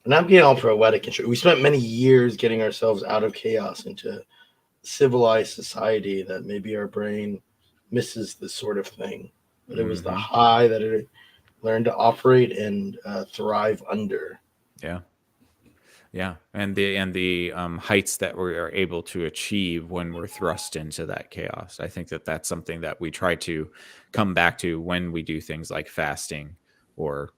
and I'm getting all poetic and shit. We spent many years getting ourselves out of chaos into civilized society that maybe our brain misses this sort of thing. But it was the high that it learned to operate and thrive under.
Yeah, and the heights that we are able to achieve when we're thrust into that chaos. I think that that's something that we try to come back to when we do things like fasting, or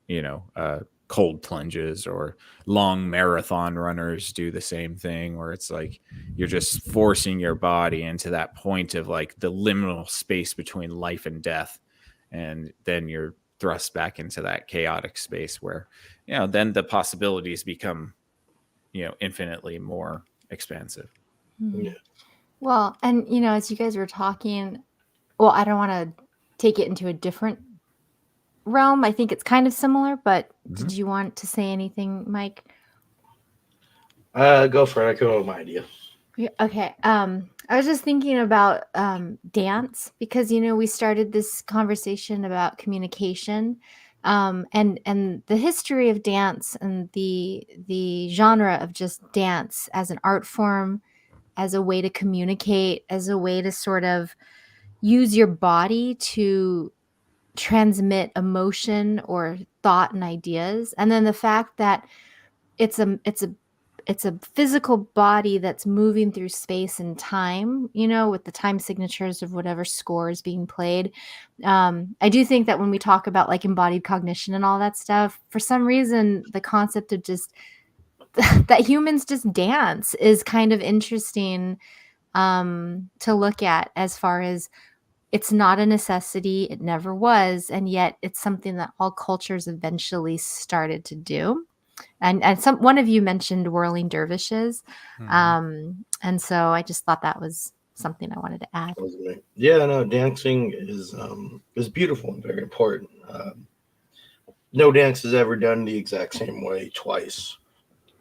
cold plunges, or long marathon runners do the same thing, where it's like you're just forcing your body into that point of like the liminal space between life and death, and then you're thrust back into that chaotic space where then the possibilities become infinitely more expansive.
Yeah.
Well, and as you guys were talking, well, I don't want to take it into a different realm. I think it's kind of similar, but did you want to say anything, Mike?
Go for it. I come up with my idea.
Okay. I was just thinking about dance, because we started this conversation about communication, and the history of dance, and the genre of just dance as an art form, as a way to communicate, as a way to sort of use your body to transmit emotion or thought and ideas. And then the fact that it's a physical body that's moving through space and time, with the time signatures of whatever score is being played. I do think that when we talk about like embodied cognition and all that stuff, for some reason, the concept of just that humans just dance is kind of interesting to look at, as far as it's not a necessity. It never was. And yet it's something that all cultures eventually started to do. And one of you mentioned whirling dervishes. And so I just thought that was something I wanted to add.
Yeah, no, dancing is beautiful and very important. No dance is ever done the exact same way twice.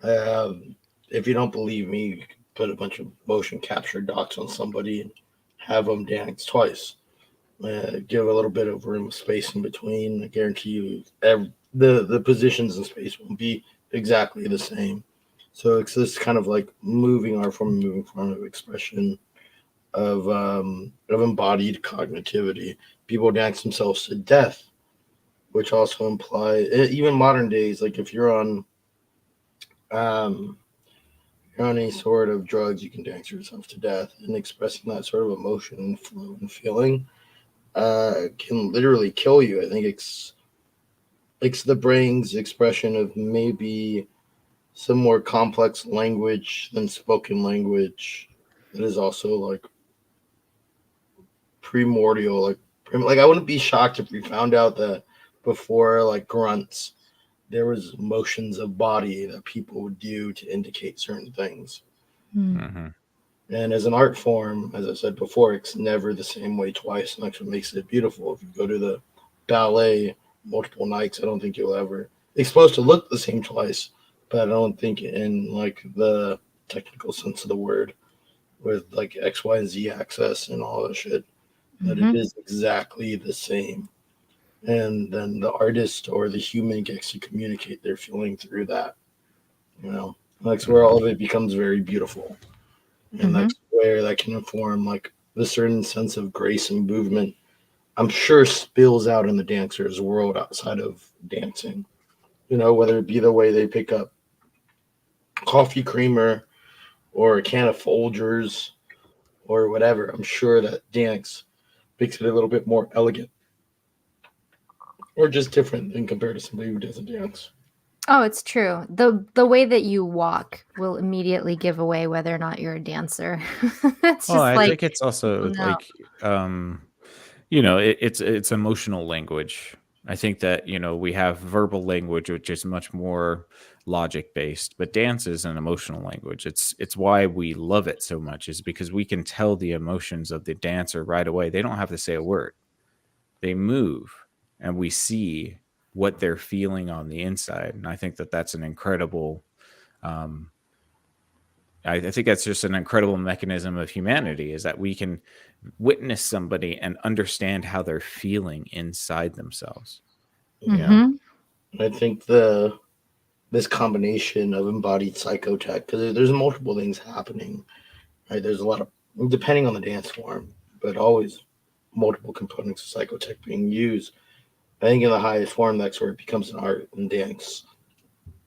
If you don't believe me, you can put a bunch of motion capture docs on somebody and have them dance twice. Give a little bit of room, space in between. I guarantee you, the positions in space won't be exactly the same. So it's this kind of like moving form of expression of embodied cognitivity. People dance themselves to death, which also imply even modern days. Like if um, you're on any sort of drugs, you can dance yourself to death, and expressing that sort of emotion and flow and feeling can literally kill you. I think it's the brain's expression of maybe some more complex language than spoken language that is also like primordial. Like I wouldn't be shocked if we found out that before like grunts, there was motions of body that people would do to indicate certain things.
Mm-hmm.
And as an art form, as I said before, it's never the same way twice, and that's what makes it beautiful. If you go to the ballet multiple nights, I don't think you'll ever. It's supposed to look the same twice, but I don't think in like the technical sense of the word, with like X, Y, and Z access and all that shit, that it is exactly the same. And then the artist or the human gets to communicate their feeling through that. You know, that's where all of it becomes very beautiful. And that's where that can inform like the certain sense of grace and movement, I'm sure spills out in the dancer's world outside of dancing. You know, whether it be the way they pick up coffee creamer or a can of Folgers or whatever. I'm sure that dance makes it a little bit more elegant or just different than compared to somebody who doesn't dance.
Oh, it's true. The way that you walk will immediately give away whether or not you're a dancer. It's just
I
like
think it's also
no.
like it's emotional language. I think that we have verbal language, which is much more logic based, but dance is an emotional language. It's why we love it so much, is because we can tell the emotions of the dancer right away. They don't have to say a word. They move, and we see what they're feeling on the inside. And I think that that's an incredible. I think that's just an incredible mechanism of humanity, is that we can witness somebody and understand how they're feeling inside themselves.
Yeah. I think this combination of embodied psychotech, because there's multiple things happening, right? There's a lot of, depending on the dance form, but always multiple components of psychotech being used. I think in the highest form, that's where it becomes an art, and dance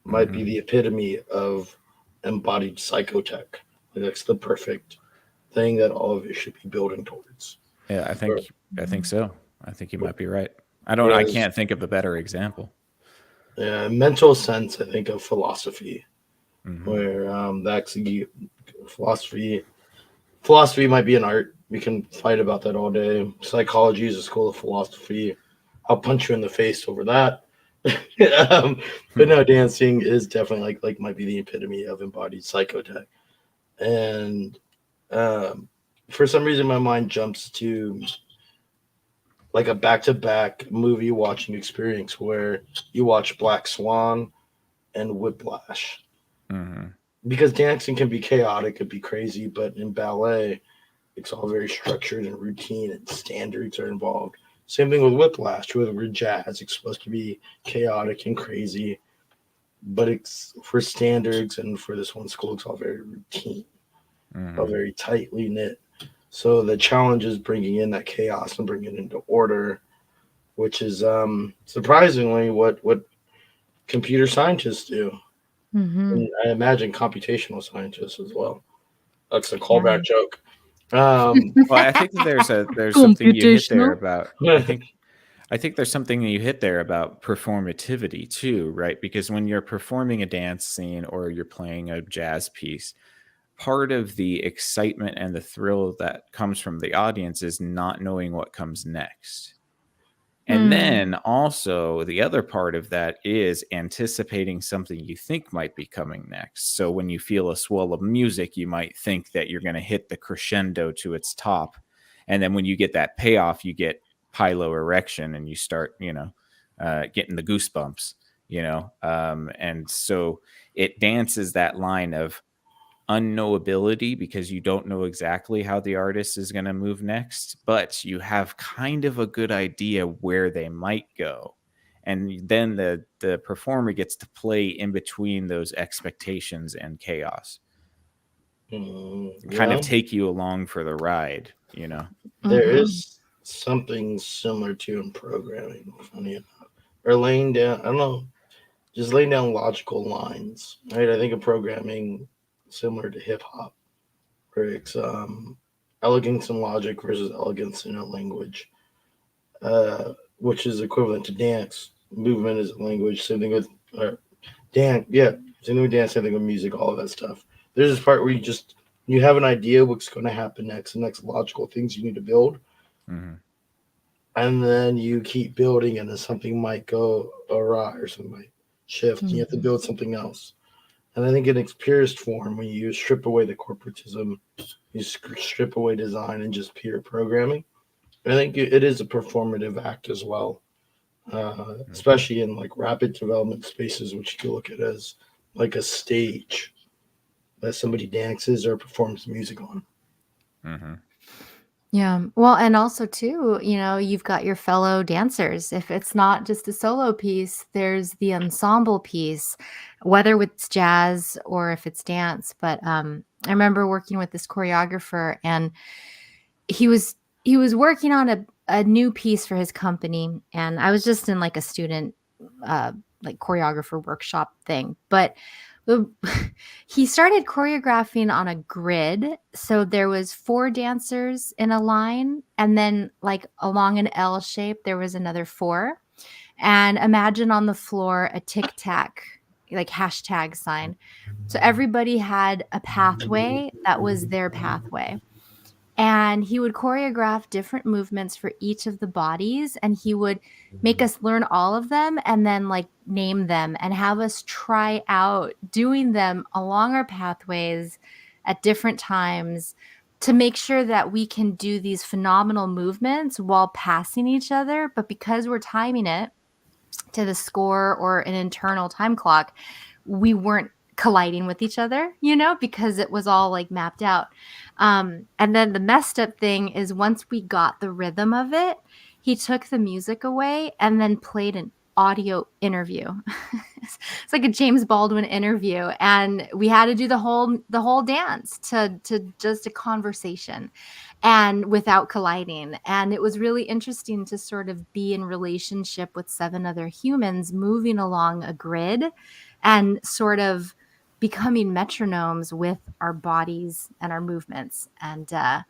might be the epitome of embodied psychotech. That's the perfect thing that all of it should be building towards.
Yeah, I think so. I think you might be right. I can't think of a better example.
Yeah, mental sense, I think, of philosophy, where that's philosophy might be an art. We can fight about that all day. Psychology is a school of philosophy. I'll punch you in the face over that. But no, dancing is definitely like might be the epitome of embodied psychotech. And for some reason, my mind jumps to like a back-to-back movie watching experience where you watch Black Swan and Whiplash. Because dancing can be chaotic, it can be crazy, but in ballet, it's all very structured and routine, and standards are involved. Same thing with Whiplash, where jazz. It's supposed to be chaotic and crazy, but it's for standards, and for this one school, it's all very routine, all very tightly knit. So the challenge is bringing in that chaos and bringing it into order, which is surprisingly what computer scientists do. And I imagine computational scientists as well. That's a callback joke.
Well, I think that there's something you hit there about. I think there's something you hit there about performativity too, right? Because when you're performing a dance scene or you're playing a jazz piece, part of the excitement and the thrill that comes from the audience is not knowing what comes next. And then also the other part of that is anticipating something you think might be coming next. So when you feel a swell of music, you might think that you're going to hit the crescendo to its top. And then when you get that payoff, you get piloerection and you start, getting the goosebumps, and so it dances that line of unknowability because you don't know exactly how the artist is going to move next, but you have kind of a good idea where they might go. And then the performer gets to play in between those expectations and chaos. Kind of take you along for the ride,
There is something similar to in programming, funny enough. Or laying down, I don't know, just laying down logical lines, right? I think of programming similar to hip hop, where it's elegance and logic versus elegance in a language, which is equivalent to dance. Movement is a language. Same thing with dance. Yeah, same thing with dance. Same thing with music. All of that stuff. There's this part where you have an idea what's going to happen next, the next logical things you need to build, and then you keep building, and then something might go awry or something might shift. And you have to build something else. And I think in its purest form, when you strip away the corporatism, you strip away design and just pure programming, I think it is a performative act as well, especially in like rapid development spaces, which you can look at as like a stage that somebody dances or performs music on.
Yeah. Well, and also too, you've got your fellow dancers. If it's not just a solo piece, there's the ensemble piece, whether it's jazz or if it's dance. But I remember working with this choreographer, and he was working on a new piece for his company, and I was just in like a student like choreographer workshop thing. But he started choreographing on a grid. So there was 4 dancers in a line, and then like along an L shape, there was another 4. And imagine on the floor a tic-tac, like hashtag sign. So everybody had a pathway that was their pathway. And he would choreograph different movements for each of the bodies, and he would make us learn all of them and then like name them and have us try out doing them along our pathways at different times to make sure that we can do these phenomenal movements while passing each other. But because we're timing it to the score or an internal time clock, we weren't colliding with each other, because it was all like mapped out. And then the messed up thing is once we got the rhythm of it, he took the music away and then played an audio interview. It's like a James Baldwin interview, and we had to do the whole dance to just a conversation and without colliding. And it was really interesting to sort of be in relationship with 7 other humans moving along a grid and sort of becoming metronomes with our bodies and our movements. And I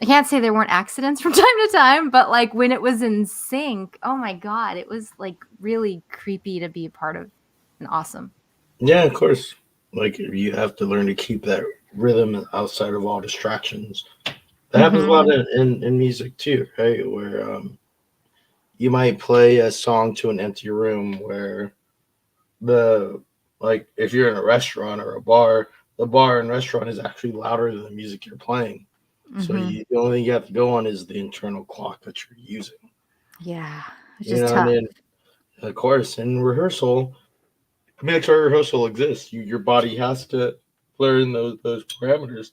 can't say there weren't accidents from time to time, but like when it was in sync, oh my God, it was like really creepy to be a part of and awesome.
Yeah, of course. Like you have to learn to keep that rhythm outside of all distractions. That happens a lot in music too, right? Where you might play a song to an empty room where like if you're in a restaurant or a bar, the bar and restaurant is actually louder than the music you're playing. So the only thing you have to go on is the internal clock that you're using.
Yeah, it's just tough.
And of course, in rehearsal, that's why rehearsal exists. Your body has to learn those parameters.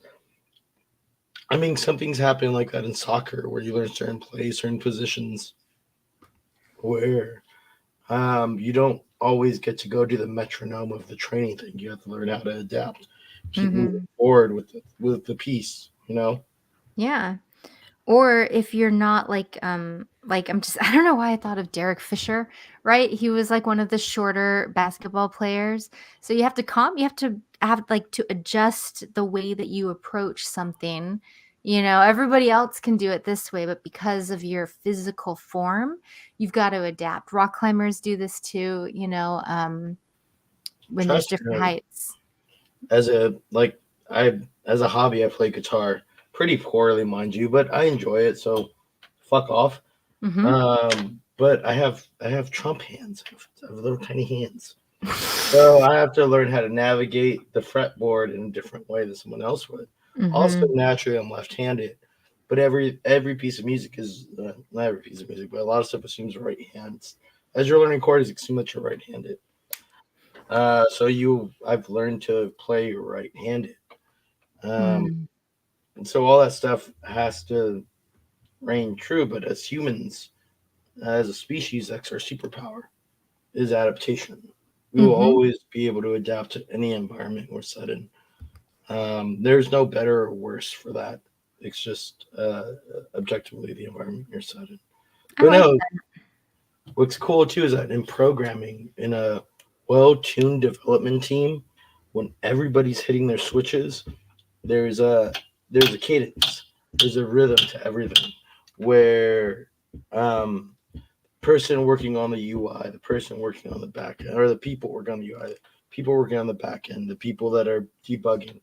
I mean, some things happen like that in soccer where you learn certain plays, certain positions where you don't always get to go to the metronome of the training thing. You have to learn how to adapt, keep moving forward with the piece,
Yeah. Or if you're not like I don't know why I thought of Derek Fisher, right? He was like one of the shorter basketball players. So you have to have like to adjust the way that you approach something. Everybody else can do it this way, but because of your physical form, you've got to adapt. Rock climbers do this too, when there's different heights.
As a hobby, I play guitar pretty poorly, mind you, but I enjoy it, so fuck off. But but I have Trump hands. I have little tiny hands. So I have to learn how to navigate the fretboard in a different way than someone else would. Also, naturally, I'm left-handed, but every piece of music is not every piece of music, but a lot of stuff assumes right hands. As you're learning chords, assume that you're right-handed. So I've learned to play right-handed. And so all that stuff has to reign true. But as humans, as a species, that's our superpower is adaptation. We will always be able to adapt to any environment we're set in. There's no better or worse for that. It's just objectively the environment you're set in. But no, what's cool too is that in programming, in a well-tuned development team, when everybody's hitting their switches, there's a cadence, there's a rhythm to everything. Where person working on the UI, the person working on the back end, or the people working on the UI, the people working on the back end, the people that are debugging,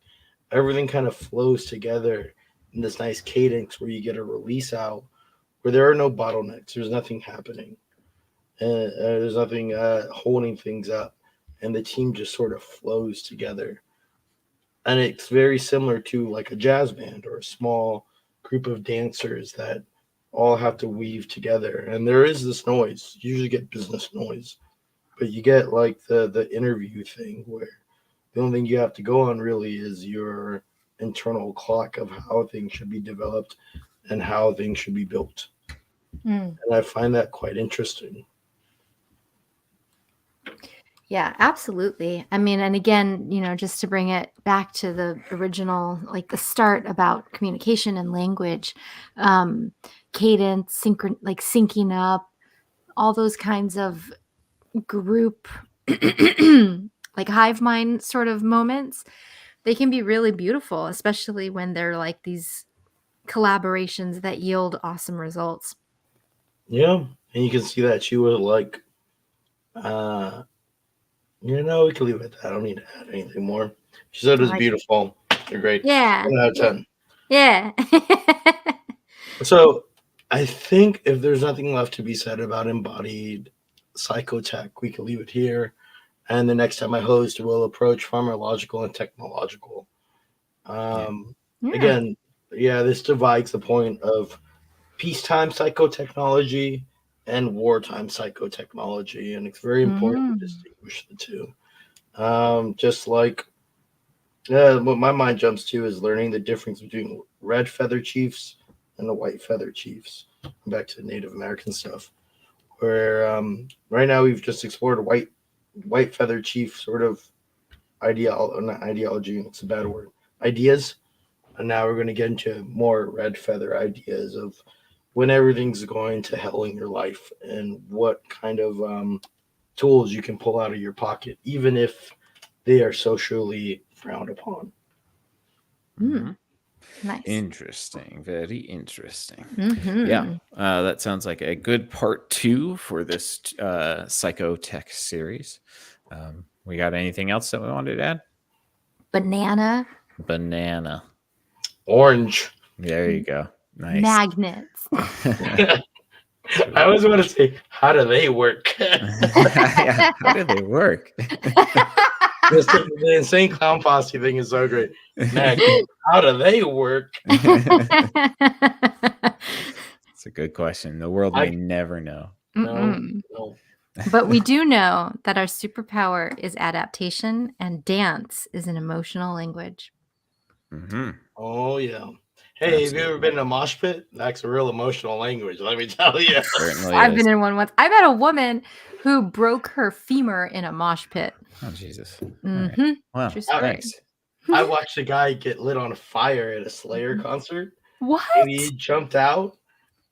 everything kind of flows together in this nice cadence where you get a release out where there are no bottlenecks. There's nothing happening. There's nothing holding things up. And the team just sort of flows together. And it's very similar to like a jazz band or a small group of dancers that all have to weave together. And there is this noise. You usually get business noise. But you get like the interview thing where the only thing you have to go on really is your internal clock of how things should be developed and how things should be built. And I find that quite interesting.
Yeah, absolutely. I mean, and again, just to bring it back to the original, like the start about communication and language, cadence, syncing up, all those kinds of group, like hive mind sort of moments, they can be really beautiful, especially when they're like these collaborations that yield awesome results.
Yeah, and you can see that she was like, we can leave it at that. I don't need to add anything more. She said it was beautiful. You're great.
Yeah.
10 out of 10.
Yeah.
So I think if there's nothing left to be said about embodied psychotech, we can leave it here. And the next time I host, we'll approach pharmacological and technological. Again, this divides the point of peacetime psychotechnology and wartime psychotechnology, and it's very important to distinguish the two. Just like what my mind jumps to is learning the difference between red feather chiefs and the white feather chiefs. Back to Native American stuff, where right now we've just explored white feather chief sort of not ideology, it's a bad word, ideas. And now we're going to get into more red feather ideas of when everything's going to hell in your life and what kind of tools you can pull out of your pocket, even if they are socially frowned upon.
Nice.
Interesting. Very interesting. Yeah. That sounds like a good part 2 for this psychotech series. We got anything else that we wanted to add?
Banana.
Orange.
There you go. Nice.
Magnets.
I always want to say, how do they work?
Yeah, how do they work?
The insane clown posse thing is so great. Magnets, how do they work?
It's a good question. The world may never know.
No.
But we do know that our superpower is adaptation, and dance is an emotional language.
Oh, yeah. Hey, have you ever been in a mosh pit? That's a real emotional language, let me tell you.
Certainly
I've been in one once. I met a woman who broke her femur in a mosh pit.
Oh, Jesus.
Right.
Wow. Thanks.
I watched a guy get lit on fire at a Slayer concert.
What?
And he jumped out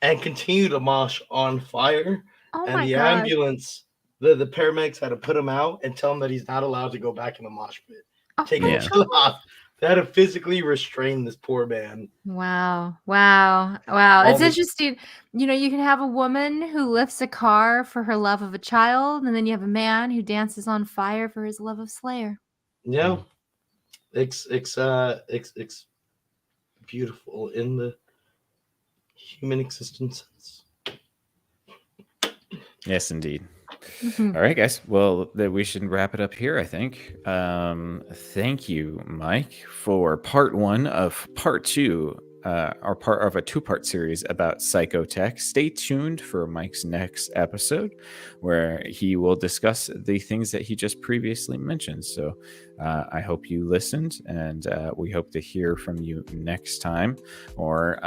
and continued to mosh on fire.
Oh,
and the ambulance, the paramedics had to put him out and tell him that he's not allowed to go back in the mosh pit. Take him to the hospital. They had to physically restrain this poor man.
Wow. It's interesting. You can have a woman who lifts a car for her love of a child, and then you have a man who dances on fire for his love of Slayer.
Yeah. It's beautiful in the human existence.
Yes, indeed.
Mhm.
All right, guys. Well, we should wrap it up here, I think. Thank you, Mike, for part 1 of part 2, or part of a 2-part series about psychotech. Stay tuned for Mike's next episode, where he will discuss the things that he just previously mentioned. So I hope you listened, and we hope to hear from you next time. Or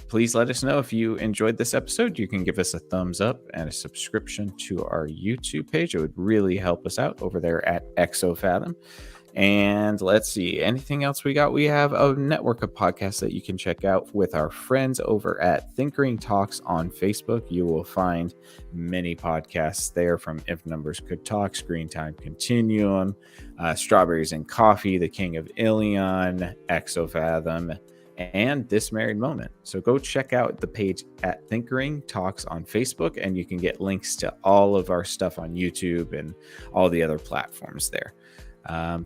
please let us know if you enjoyed this episode. You can give us a thumbs up and a subscription to our YouTube page. It would really help us out over there at ExoFathom. And let's see, anything else we got? We have a network of podcasts that you can check out with our friends over at Thinkering Talks on Facebook. You will find many podcasts there, from If Numbers Could Talk, Screen Time Continuum, Strawberries and Coffee, The King of Ilion, ExoFathom, and This Married Moment. So go check out the page at Thinkering Talks on Facebook, and you can get links to all of our stuff on YouTube and all the other platforms there.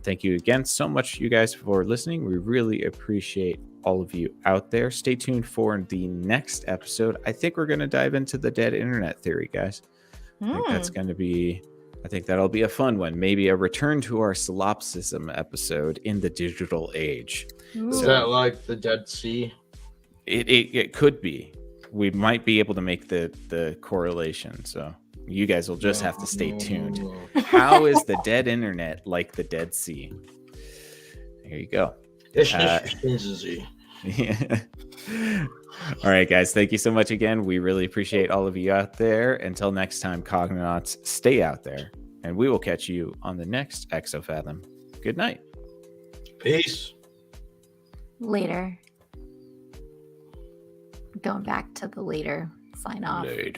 Thank you again so much, you guys, for listening. We really appreciate all of you out there. Stay tuned for the next episode. I think we're going to dive into the dead internet theory, guys. I think that's going to be, I think that'll be a fun one. Maybe a return to our solipsism episode in the digital age.
Is that like the Dead Sea?
It could be. We might be able to make the correlation. So you guys will just have to stay tuned. How is the dead internet like the Dead Sea? There you go. Yeah. All right, guys. Thank you so much again. We really appreciate all of you out there. Until next time, Cognauts, stay out there, and we will catch you on the next ExoFathom. Good night.
Peace.
Later. Going back to the later sign off.
Later.